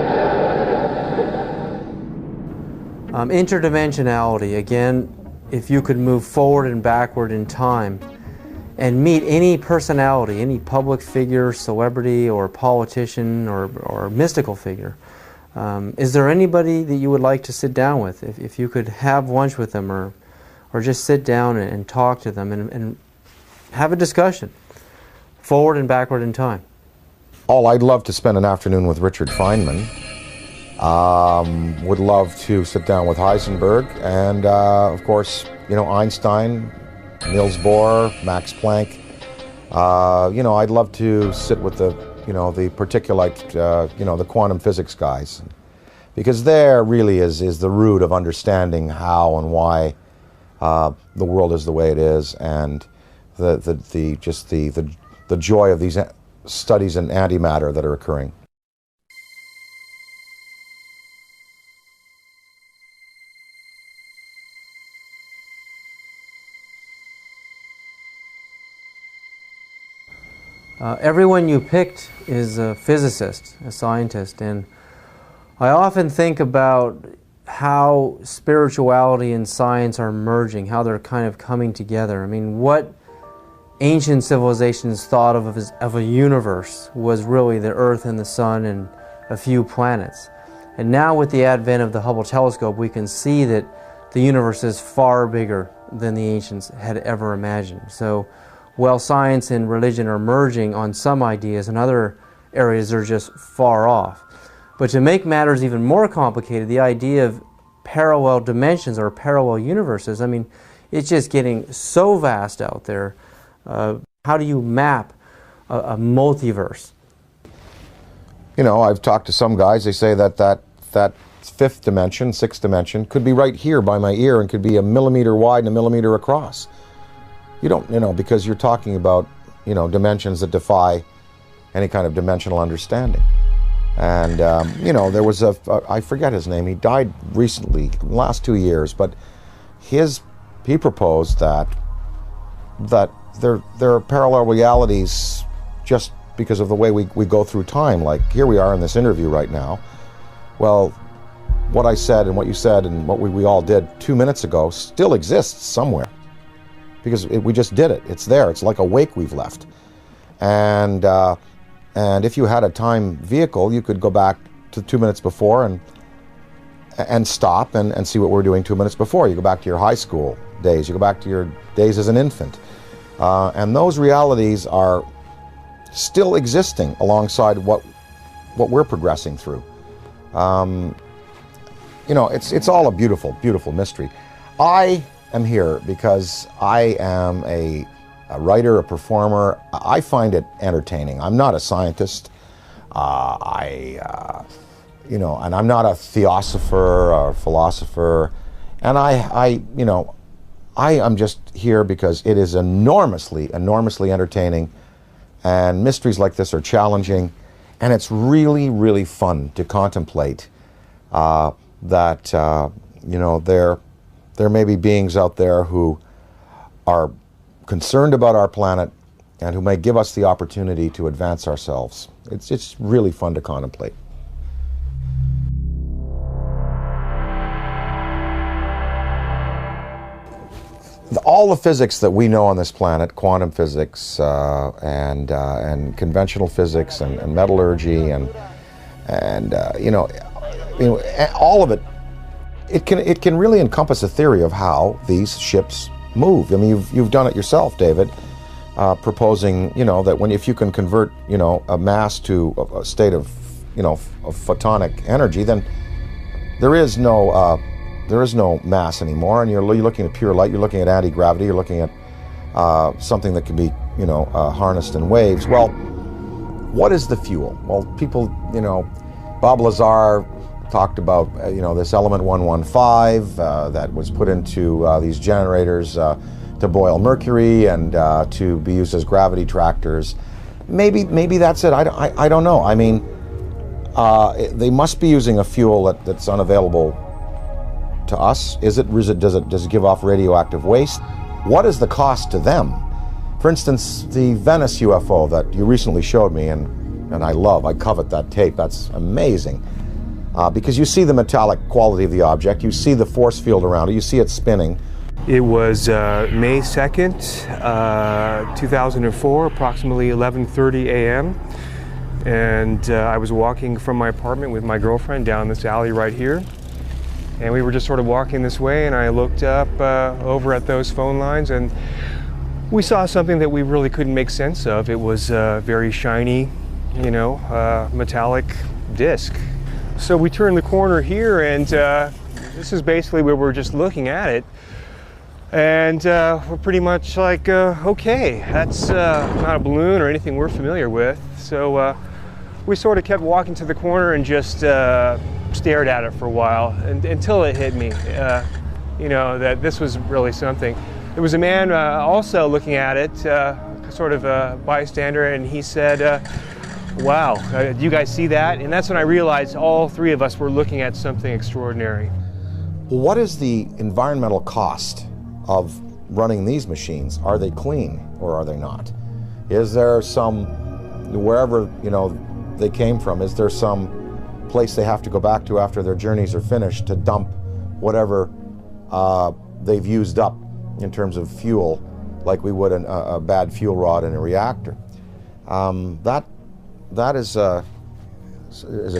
Interdimensionality, again, if you could move forward and backward in time and meet any personality, any public figure, celebrity, or politician, or mystical figure, is there anybody that you would like to sit down with? If you could have lunch with them, or just sit down and talk to them and have a discussion, forward and backward in time? Oh, I'd love to spend an afternoon with Richard Feynman. Would love to sit down with Heisenberg, and of course, you know, Einstein, Niels Bohr, Max Planck. You know, I'd love to sit with the particulate, the quantum physics guys, because there really is the root of understanding how and why the world is the way it is, and the joy of these studies in antimatter that are occurring. Everyone you picked is a physicist, a scientist, and I often think about how spirituality and science are merging, how they're kind of coming together. I mean, what ancient civilizations thought of a universe was really the Earth and the Sun and a few planets. And now with the advent of the Hubble telescope, we can see that the universe is far bigger than the ancients had ever imagined. So while science and religion are merging on some ideas, in other areas they're just far off. But to make matters even more complicated, the idea of parallel dimensions or parallel universes, I mean, it's just getting so vast out there. How do you map a multiverse? You know, I've talked to some guys, they say that fifth dimension, sixth dimension, could be right here by my ear and could be a millimeter wide and a millimeter across. You don't, because you're talking about, dimensions that defy any kind of dimensional understanding. And, there was I forget his name, he died recently, the last 2 years, but he proposed that there are parallel realities just because of the way we go through time. Like here we are in this interview right now. Well, what I said and what you said and what we all did 2 minutes ago still exists somewhere because we just did it. It's there. It's like a wake we've left. And if you had a time vehicle, you could go back to 2 minutes before and stop and see what we're doing 2 minutes before. You go back to your high school days. You go back to your days as an infant. And those realities are still existing alongside what we're progressing through. It's all a beautiful, beautiful mystery. I am here because I am a writer, a performer. I find it entertaining. I'm not a scientist. And I'm not a theosopher or philosopher. And I am just here because it is enormously, enormously entertaining. And mysteries like this are challenging. And it's really, really fun to contemplate that, there may be beings out there who are concerned about our planet and who may give us the opportunity to advance ourselves. It's really fun to contemplate. All the physics that we know on this planet, quantum physics and conventional physics and metallurgy and all of it, it can really encompass a theory of how these ships move. I mean, you've done it yourself, David, proposing that if you can convert a mass to a state of photonic energy, then there is no mass anymore, and you're looking at pure light. You're looking at anti-gravity. You're looking at something that can be harnessed in waves. Well, what is the fuel? Well, people, Bob Lazar talked about this element 115 that was put into these generators to boil mercury and to be used as gravity tractors. Maybe that's it. I don't know. I mean, they must be using a fuel that's unavailable to us. Does it give off radioactive waste? What is the cost to them? For instance, the Venice UFO that you recently showed me, and I covet that tape. That's amazing. Because you see the metallic quality of the object, you see the force field around it, you see it spinning. It was May 2nd, 2004, approximately 11:30 a.m. And I was walking from my apartment with my girlfriend down this alley right here. And we were just sort of walking this way, and I looked up over at those phone lines, and we saw something that we really couldn't make sense of. It was a very shiny, metallic disc. So we turned the corner here, and this is basically where we're just looking at it. And we're pretty much like, okay, that's not a balloon or anything we're familiar with. So we sort of kept walking to the corner and just stared at it for a while until it hit me, that this was really something. There was a man also looking at it, sort of a bystander, and he said, wow, do you guys see that? And that's when I realized all three of us were looking at something extraordinary. What is the environmental cost of running these machines? Are they clean or are they not? Is there some, wherever they came from, is there some place they have to go back to after their journeys are finished to dump whatever they've used up in terms of fuel, like we would a bad fuel rod in a reactor? That is a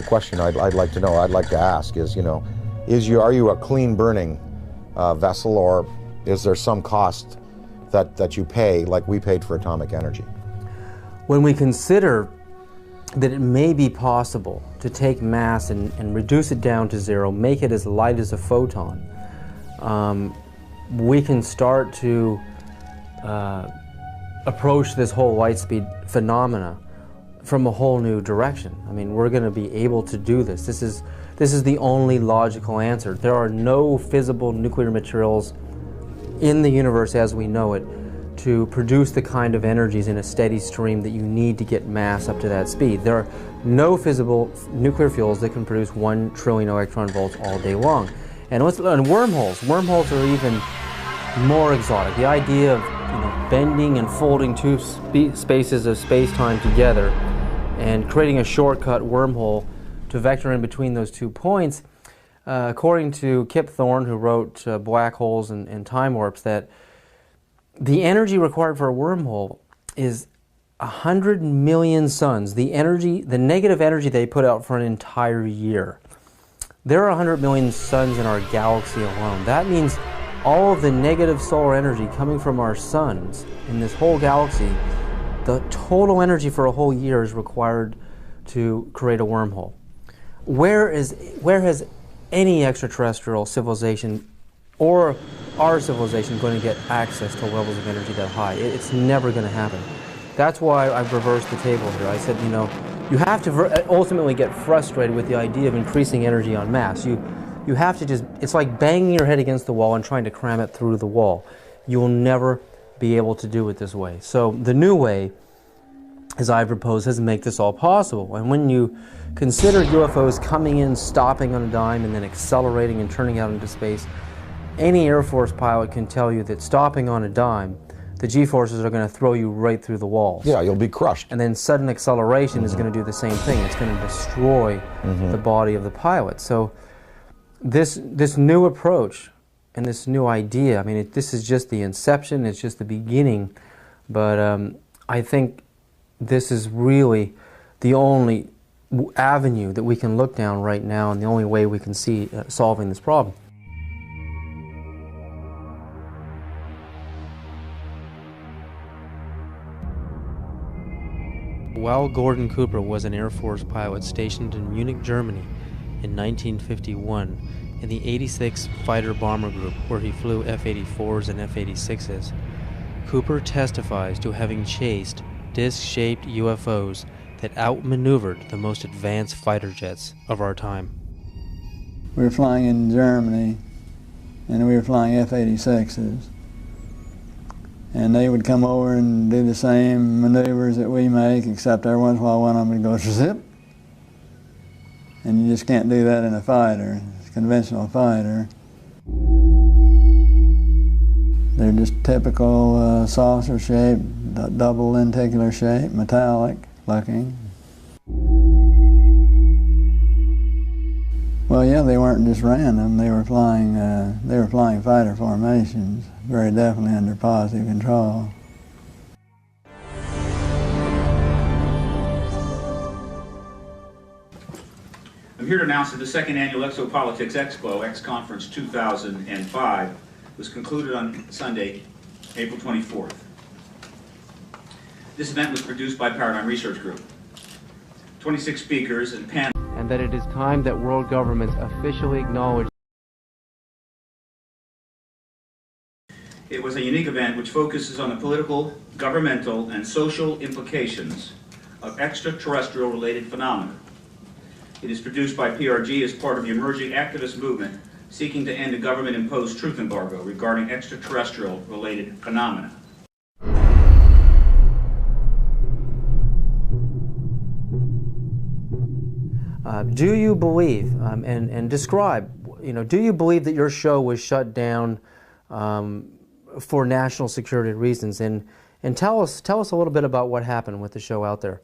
question I'd like to know. I'd like to ask are you a clean burning vessel, or is there some cost that you pay like we paid for atomic energy? When we consider that it may be possible to take mass and reduce it down to zero, make it as light as a photon, we can start to approach this whole light speed phenomena from a whole new direction. I mean, we're going to be able to do this. This is This is the only logical answer. There are no fissile nuclear materials in the universe as we know it to produce the kind of energies in a steady stream that you need to get mass up to that speed. There are no fissile nuclear fuels that can produce 1 trillion electron volts all day long. And wormholes. Wormholes are even more exotic. The idea of bending and folding two spaces of space-time together and creating a shortcut wormhole to vector in between those 2 points, according to Kip Thorne, who wrote Black Holes and Time Warps, that the energy required for a wormhole is 100 million suns, the negative energy they put out for an entire year. There are 100 million suns in our galaxy alone. That means all of the negative solar energy coming from our suns in this whole galaxy, the total energy for a whole year is required to create a wormhole. Where has any extraterrestrial civilization or our civilization going to get access to levels of energy that high? It's never going to happen. That's why I've reversed the table here. I said, you have to ultimately get frustrated with the idea of increasing energy en masse. You have to it's like banging your head against the wall and trying to cram it through the wall. You'll never be able to do it this way. So the new way, as I propose, is to make this all possible. And when you consider UFOs coming in, stopping on a dime, and then accelerating and turning out into space, any Air Force pilot can tell you that stopping on a dime, the G-forces are going to throw you right through the walls. Yeah, you'll be crushed. And then sudden acceleration is going to do the same thing. It's going to destroy the body of the pilot. So this new approach and this new idea, I mean, this is just the inception, it's just the beginning, but I think this is really the only avenue that we can look down right now and the only way we can see solving this problem. While Gordon Cooper was an Air Force pilot stationed in Munich, Germany in 1951 in the 86th Fighter Bomber Group, where he flew F-84s and F-86s, Cooper testifies to having chased disc-shaped UFOs that outmaneuvered the most advanced fighter jets of our time. We were flying in Germany, and we were flying F-86s. And they would come over and do the same maneuvers that we make, except every once in a while one of them would go zip. And you just can't do that in a fighter, a conventional fighter. They're just typical saucer shape, double lenticular shape, metallic looking. Well, yeah, they weren't just random. They were flying fighter formations, very definitely under positive control. I'm here to announce that the second annual Exopolitics Expo, X-Conference 2005, was concluded on Sunday, April 24th. This event was produced by Paradigm Research Group. 26 speakers and panels. And that it is time that world governments officially acknowledge. It was a unique event which focuses on the political, governmental, and social implications of extraterrestrial-related phenomena. It is produced by PRG as part of the emerging activist movement seeking to end a government-imposed truth embargo regarding extraterrestrial-related phenomena. Do you believe, and describe, do you believe that your show was shut down for national security reasons? And tell us a little bit about what happened with the show out there.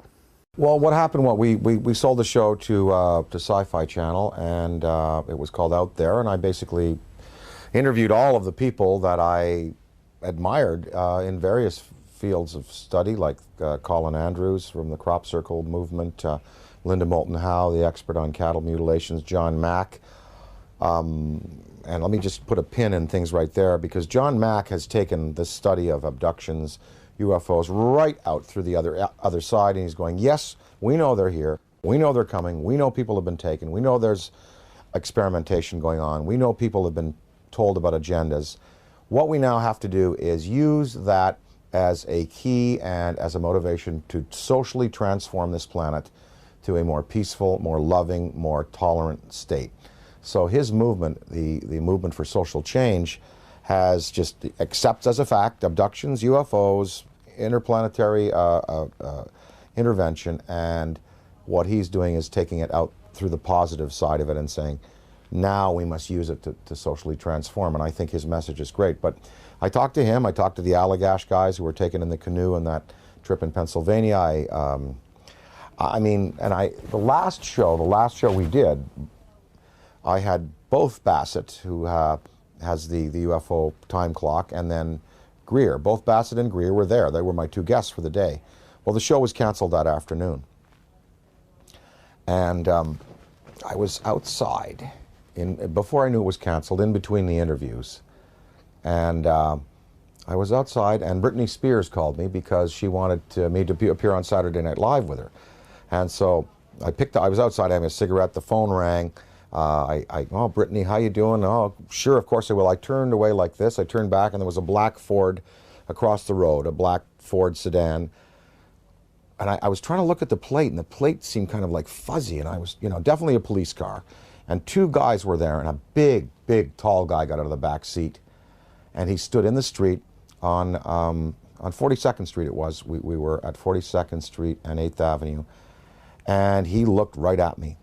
Well, what happened, we sold the show to Sci-Fi Channel, and it was called Out There, and I basically interviewed all of the people that I admired in various fields of study, like Colin Andrews from the Crop Circle movement, Linda Moulton Howe, the expert on cattle mutilations, John Mack. And let me just put a pin in things right there, because John Mack has taken the study of abductions, UFOs, right out through the other side, and he's going, yes, we know they're here, we know they're coming, we know people have been taken, we know there's experimentation going on, we know people have been told about agendas. What we now have to do is use that as a key and as a motivation to socially transform this planet, to a more peaceful, more loving, more tolerant state. So his movement, the movement for social change, has just accepts as a fact abductions, UFOs, interplanetary intervention, and what he's doing is taking it out through the positive side of it and saying, now we must use it to socially transform. And I think his message is great. But I talked to him, I talked to the Allagash guys who were taken in the canoe on that trip in Pennsylvania. The last show we did, I had both Bassett, who has the UFO time clock, and then Greer. Both Bassett and Greer were there. They were my two guests for the day. Well, the show was canceled that afternoon. And I was outside, before I knew it was canceled, in between the interviews. And I was outside, and Britney Spears called me because she wanted me to appear on Saturday Night Live with her. And so I was outside having a cigarette, the phone rang. Oh, Brittany, how you doing? Oh, sure, of course I will. I turned away like this. I turned back, and there was a black Ford across the road, a black Ford sedan. And I was trying to look at the plate, and the plate seemed kind of like fuzzy, and I was, definitely a police car. And two guys were there, and a big, big, tall guy got out of the back seat, and he stood in the street on 42nd Street it was. We were at 42nd Street and 8th Avenue, and he looked right at me.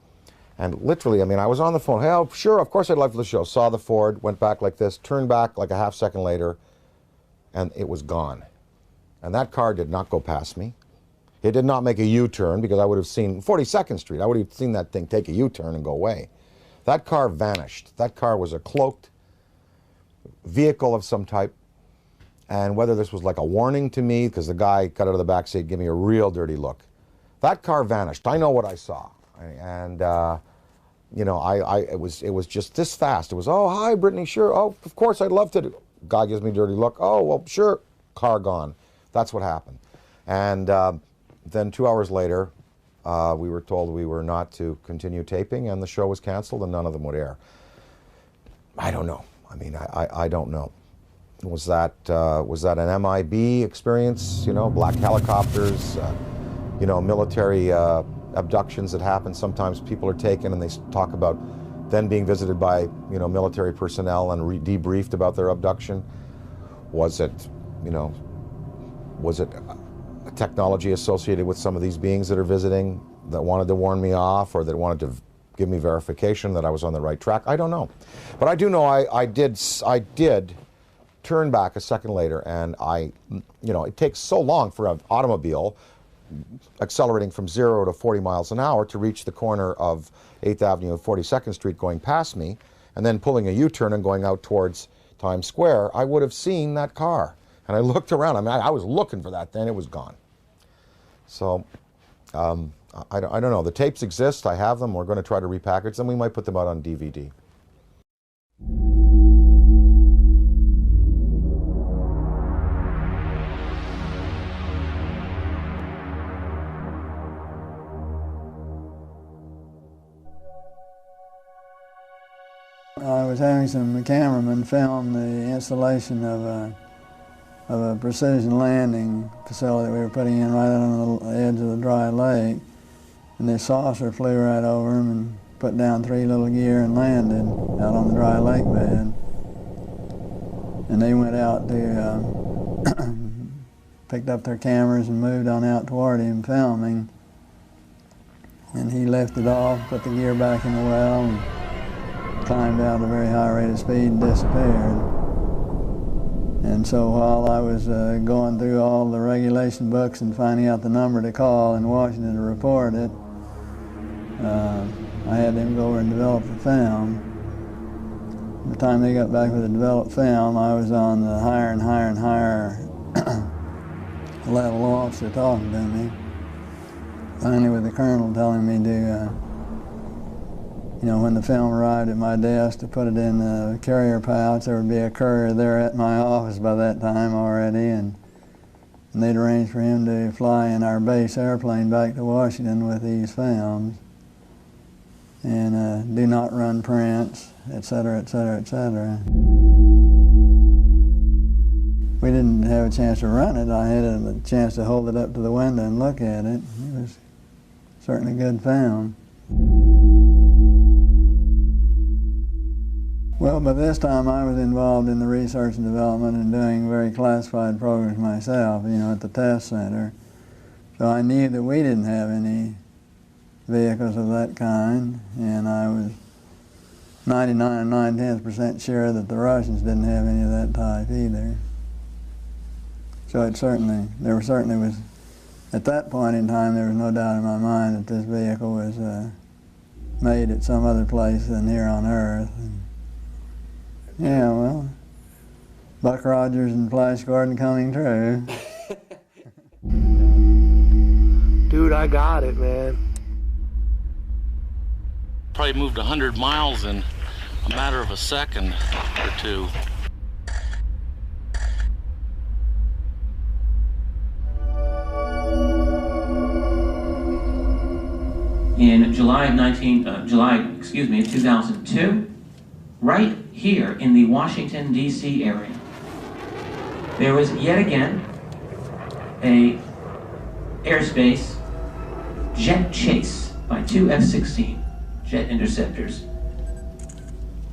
And literally, I was on the phone. Hey, oh, sure, of course I'd love for the show. Saw the Ford, went back like this, turned back like a half second later, and it was gone. And that car did not go past me. It did not make a U-turn, because I would have seen 42nd Street. I would have seen that thing take a U-turn and go away. That car vanished. That car was a cloaked vehicle of some type. And whether this was like a warning to me, because the guy got out of the back seat, gave me a real dirty look. That car vanished. I know what I saw. And it was just this fast. It was, oh, hi, Brittany, sure. Oh, of course, I'd love to. Guy gives me a dirty look. Oh, well, sure. Car gone. That's what happened. And then 2 hours later, we were told we were not to continue taping, and the show was canceled, and none of them would air. I don't know. I don't know. Was that an MIB experience? Black helicopters, military abductions that happen. Sometimes people are taken, and they talk about then being visited by military personnel and debriefed about their abduction. Was it a technology associated with some of these beings that are visiting that wanted to warn me off, or that wanted to give me verification that I was on the right track? I don't know. But I do know I did turn back a second later, and it takes so long for an automobile accelerating from 0 to 40 miles an hour to reach the corner of 8th Avenue and 42nd Street going past me, and then pulling a U-turn and going out towards Times Square. I would have seen that car. And I looked around. I was looking for that, then it was gone. So, I don't know. The tapes exist. I have them. We're going to try to repackage them. We might put them out on DVD. I was having some cameramen film the installation of a precision landing facility we were putting in right on the edge of the dry lake. And this saucer flew right over them and put down 3 little gear and landed out on the dry lake bed. And they went out to, picked up their cameras and moved on out toward him filming. And he lifted off, put the gear back in the well, and climbed out at a very high rate of speed and disappeared. And so while I was going through all the regulation books and finding out the number to call in Washington to report it, I had them go over and develop the film. By the time they got back with the developed film, I was on the higher and higher and higher level officer talking to me. Finally with the colonel telling me to when the film arrived at my desk, to put it in the carrier pouch. There would be a courier there at my office by that time already, and they'd arranged for him to fly in our base airplane back to Washington with these films, and do not run prints, etc., etc., etc. We didn't have a chance to run it. I had a chance to hold it up to the window and look at it. It was certainly good film. Well, by this time I was involved in the research and development and doing very classified programs myself, you know, at the test center. So I knew that we didn't have any vehicles of that kind, and I was 99 9/10% sure that the Russians didn't have any of that type either. So it certainly was, at that point in time, there was no doubt in my mind that this vehicle was made at some other place than here on Earth. And yeah, well, Buck Rogers and Flash Gordon coming true. Dude, I got it, man. Probably moved 100 miles in a matter of a second or two. In July 2002, right here in the Washington, D.C. area, there was yet again a airspace jet chase by two F-16 jet interceptors,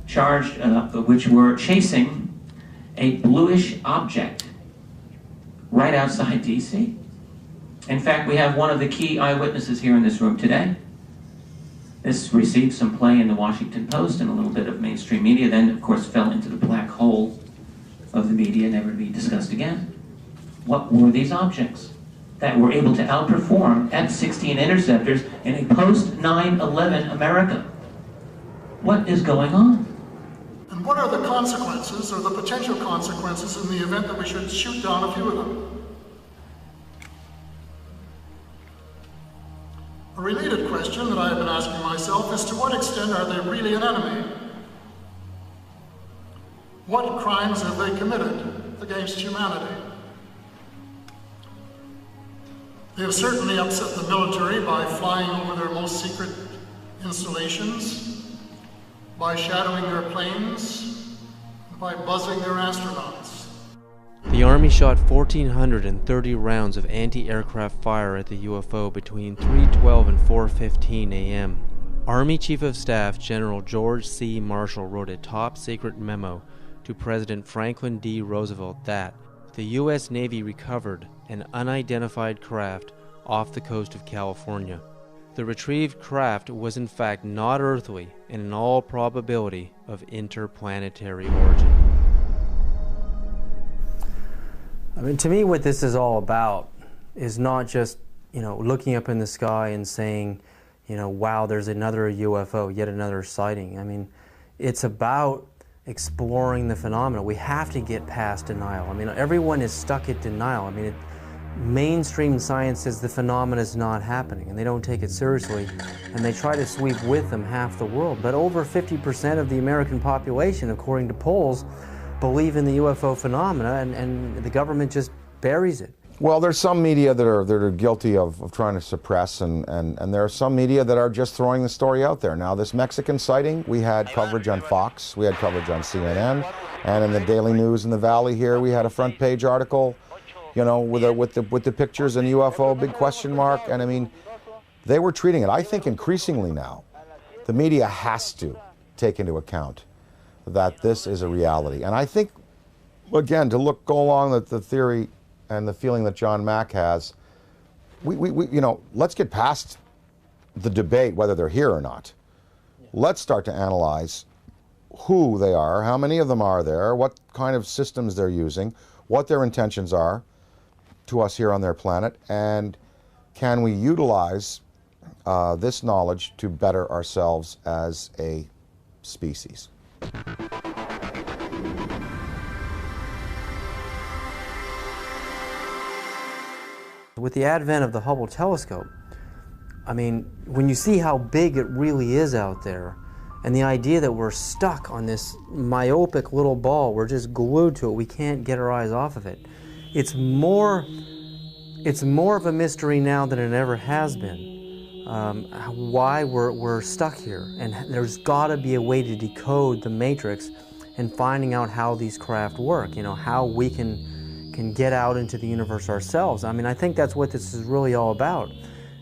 charged, which were chasing a bluish object right outside D.C. In fact, we have one of the key eyewitnesses here in this room today. This received some play in the Washington Post and a little bit of mainstream media, then of course fell into the black hole of the media, never to be discussed again. What were these objects that were able to outperform F-16 interceptors in a post-9/11 America? What is going on? And what are the consequences, or the potential consequences, in the event that we should shoot down a few of them? A related question that I have been asking myself is, to what extent are they really an enemy? What crimes have they committed against humanity? They have certainly upset the military by flying over their most secret installations, by shadowing their planes, and by buzzing their astronauts. The Army shot 1,430 rounds of anti-aircraft fire at the UFO between 3:12 and 4:15 a.m. Army Chief of Staff General George C. Marshall wrote a top-secret memo to President Franklin D. Roosevelt that the U.S. Navy recovered an unidentified craft off the coast of California. The retrieved craft was in fact not earthly and in all probability of interplanetary origin. I mean, to me, what this is all about is not just, looking up in the sky and saying, wow, there's another UFO, yet another sighting. I mean, it's about exploring the phenomena. We have to get past denial. I mean, everyone is stuck at denial. I mean, mainstream science says the phenomena is not happening, and they don't take it seriously, and they try to sweep with them half the world. But over 50% of the American population, according to polls, believe in the UFO phenomena, and the government just buries it. Well, there's some media that are guilty of trying to suppress, and there are some media that are just throwing the story out there. Now, this Mexican sighting, we had coverage on Fox, we had coverage on CNN, and in the Daily News in the Valley here, we had a front page article, with the pictures and UFO, big question mark, and I mean, they were treating it. I think increasingly now, the media has to take into account that this is a reality. And I think, again, to go along with the theory and the feeling that John Mack has, we let's get past the debate whether they're here or not. Let's start to analyze who they are, how many of them are there, what kind of systems they're using, what their intentions are to us here on their planet, and can we utilize this knowledge to better ourselves as a species. With the advent of the Hubble telescope, I mean, when you see how big it really is out there, and the idea that we're stuck on this myopic little ball, we're just glued to it, we can't get our eyes off of it. It's more of a mystery now than it ever has been. Why we're stuck here, and there's got to be a way to decode the matrix and finding out how these craft work, how we can get out into the universe ourselves. I mean, I think that's what this is really all about,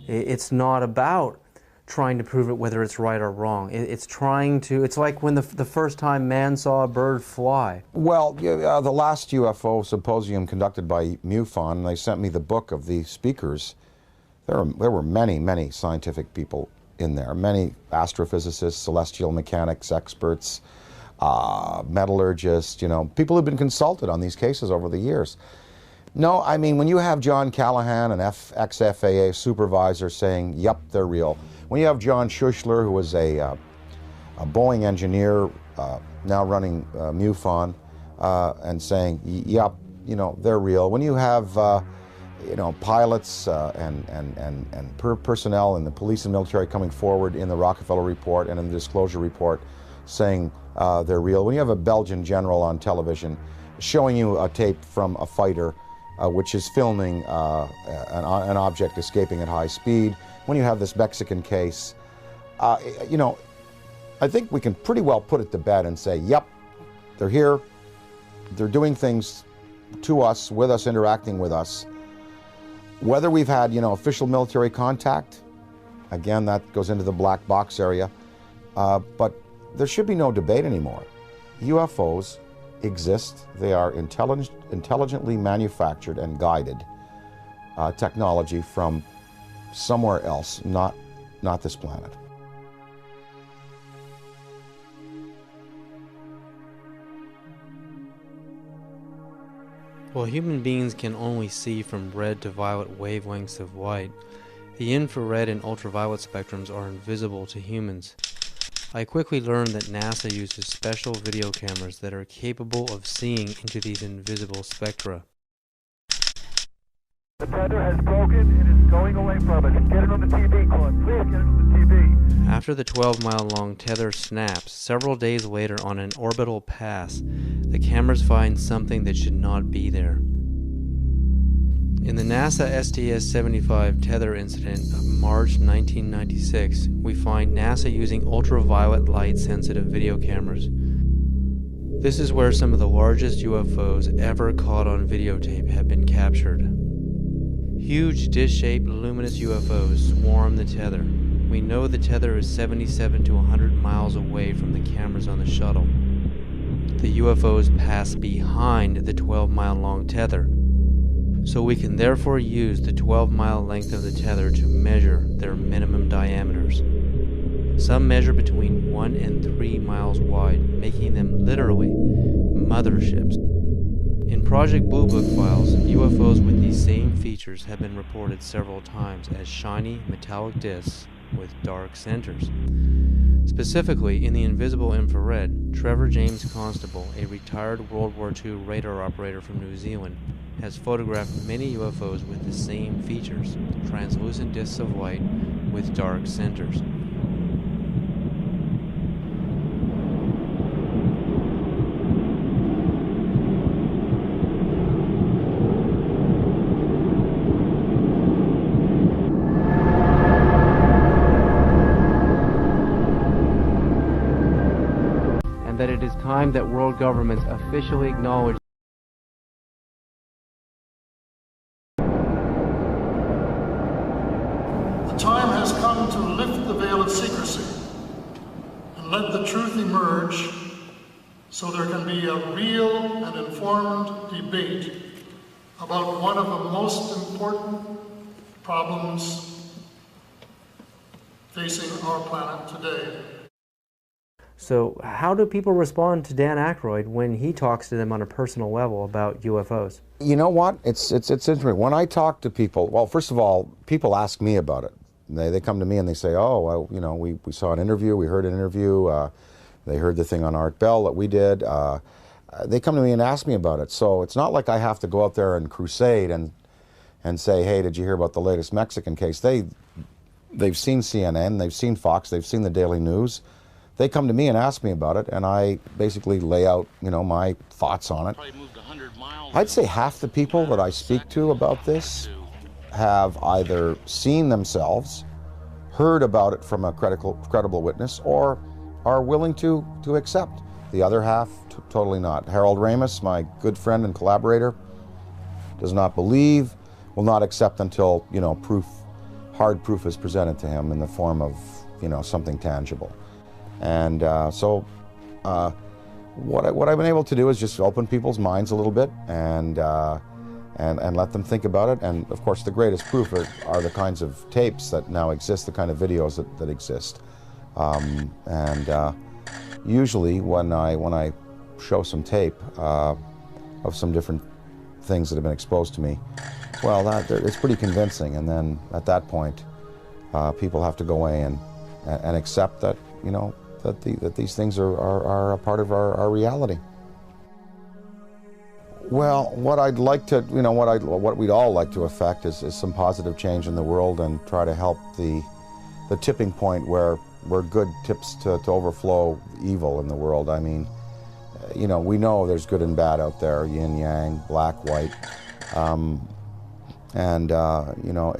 It's not about trying to prove it whether it's right or wrong. It's trying to, it's like when the first time man saw a bird fly. Well, the last UFO symposium conducted by MUFON, they sent me the book of the speakers. There were many, many scientific people in there, many astrophysicists, celestial mechanics experts, metallurgists, you know, people who've been consulted on these cases over the years. No, I mean, when you have John Callahan, an ex-FAA supervisor, saying, yep, they're real. When you have John Schuessler, who was a Boeing engineer, now running MUFON, and saying, yep, you know, they're real. When you have, you know, pilots and personnel in the police and military coming forward in the Rockefeller Report and in the Disclosure Report saying they're real. When you have a Belgian general on television showing you a tape from a fighter which is filming an object escaping at high speed, when you have this Mexican case, you know, I think we can pretty well put it to bed and say, yep, they're here, they're doing things to us, with us, interacting with us. Whether we've had, you know, official military contact, again, that goes into the black box area, but there should be no debate anymore. UFOs exist. They are intelligently manufactured and guided technology from somewhere else, not this planet. While human beings can only see from red to violet wavelengths of light, the infrared and ultraviolet spectrums are invisible to humans. I quickly learned that NASA uses special video cameras that are capable of seeing into these invisible spectra. The tether has broken and is going away from us. Get it on the TV, Claude. Please get it on the TV. After the 12-mile-long tether snaps, several days later on an orbital pass, the cameras find something that should not be there. In the NASA STS-75 tether incident of March 1996, we find NASA using ultraviolet light-sensitive video cameras. This is where some of the largest UFOs ever caught on videotape have been captured. Huge dish-shaped luminous UFOs swarm the tether. We know the tether is 77 to 100 miles away from the cameras on the shuttle. The UFOs pass behind the 12-mile-long tether, so we can therefore use the 12-mile length of the tether to measure their minimum diameters. Some measure between 1 and 3 miles wide, making them literally motherships. In Project Blue Book files, UFOs with these same features have been reported several times as shiny metallic discs with dark centers. Specifically, in the invisible infrared, Trevor James Constable, a retired World War II radar operator from New Zealand, has photographed many UFOs with the same features, translucent discs of light with dark centers. And that it is time that world governments officially acknowledge The time has come to lift the veil of secrecy and let the truth emerge so there can be a real and informed debate about one of the most important problems facing our planet today. So how do people respond to Dan Aykroyd when he talks to them on a personal level about UFOs? You know what? It's interesting. When I talk to people, well, first of all, people ask me about it. They come to me and they say, oh, well, you know, we saw an interview, we heard an interview, they heard the thing on Art Bell that we did. They come to me and ask me about it. So it's not like I have to go out there and crusade and say, hey, did you hear about the latest Mexican case? They've seen CNN, they've seen Fox, they've seen the Daily News. They come to me and ask me about it, and I basically lay out, you know, my thoughts on it. I'd say half the people that I speak to about this have either seen themselves, heard about it from a credible witness, or are willing to accept. The other half, totally not. Harold Ramis, my good friend and collaborator, does not believe, will not accept until, you know, proof hard proof is presented to him in the form of, you know, something tangible. And what I've been able to do is just open people's minds a little bit and let them think about it. And of course, the greatest proof are the kinds of tapes that now exist, the kind of videos that exist. Usually, when I show some tape of some different things that have been exposed to me, well, it's pretty convincing. And then at that point, people have to go away and accept that, you know, that these things are a part of our reality. Well, what I'd like to, you know, what we'd all like to affect is some positive change in the world and try to help the tipping point where good tips to overflow evil in the world. I mean, you know, we know there's good and bad out there, yin yang, black, white, you know,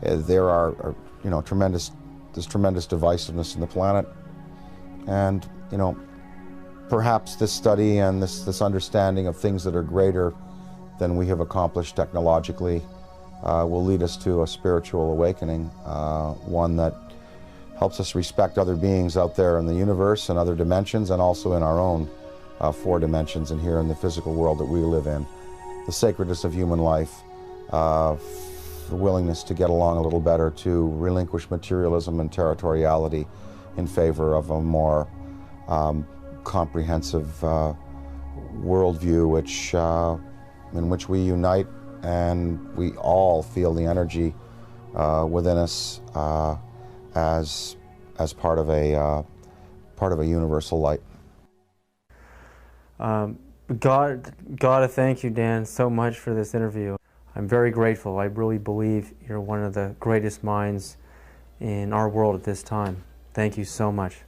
there are you know, there's tremendous divisiveness in the planet, and you know, perhaps this study and this understanding of things that are greater than we have accomplished technologically will lead us to a spiritual awakening, one that helps us respect other beings out there in the universe and other dimensions, and also in our own 4 dimensions and here in the physical world that we live in. The sacredness of human life, the willingness to get along a little better, to relinquish materialism and territoriality in favor of a more comprehensive worldview, in which we unite and we all feel the energy within us as part of a universal light. Gotta thank you, Dan, so much for this interview. I'm very grateful. I really believe you're one of the greatest minds in our world at this time. Thank you so much.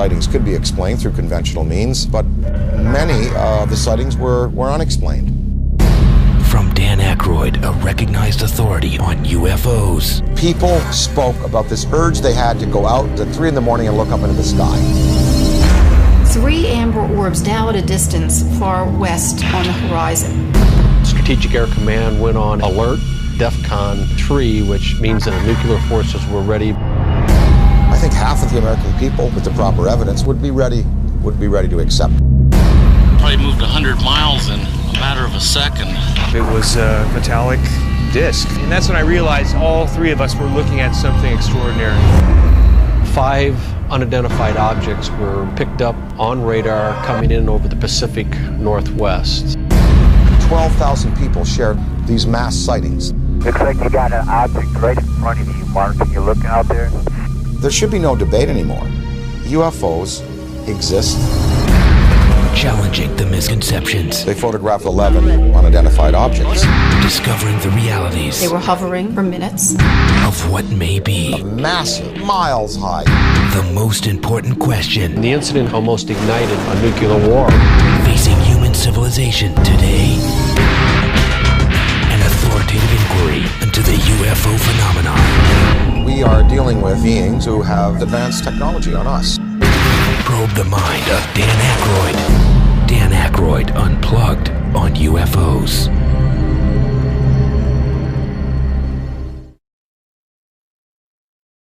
sightings could be explained through conventional means, but many of the sightings were unexplained. From Dan Aykroyd, a recognized authority on UFOs. People spoke about this urge they had to go out at 3 in the morning and look up into the sky. 3 amber orbs now at a distance far west on the horizon. Strategic Air Command went on alert, DEFCON 3, which means that the nuclear forces were ready. I think half of the American people, with the proper evidence, would be ready to accept. Probably moved 100 miles in a matter of a second. It was a metallic disc, and that's when I realized all 3 of us were looking at something extraordinary. 5 unidentified objects were picked up on radar coming in over the Pacific Northwest. 12,000 people shared these mass sightings. Looks like you got an object right in front of you, Mark. Can you look out there? There should be no debate anymore. UFOs exist. Challenging the misconceptions. They photographed 11 unidentified objects. Discovering the realities. They were hovering for minutes. Of what may be. A massive, miles high. The most important question. The incident almost ignited a nuclear war. Facing human civilization today. An authoritative inquiry into the UFO phenomenon. We are dealing with beings who have advanced technology on us. Probe the mind of Dan Aykroyd. Dan Aykroyd Unplugged on UFOs.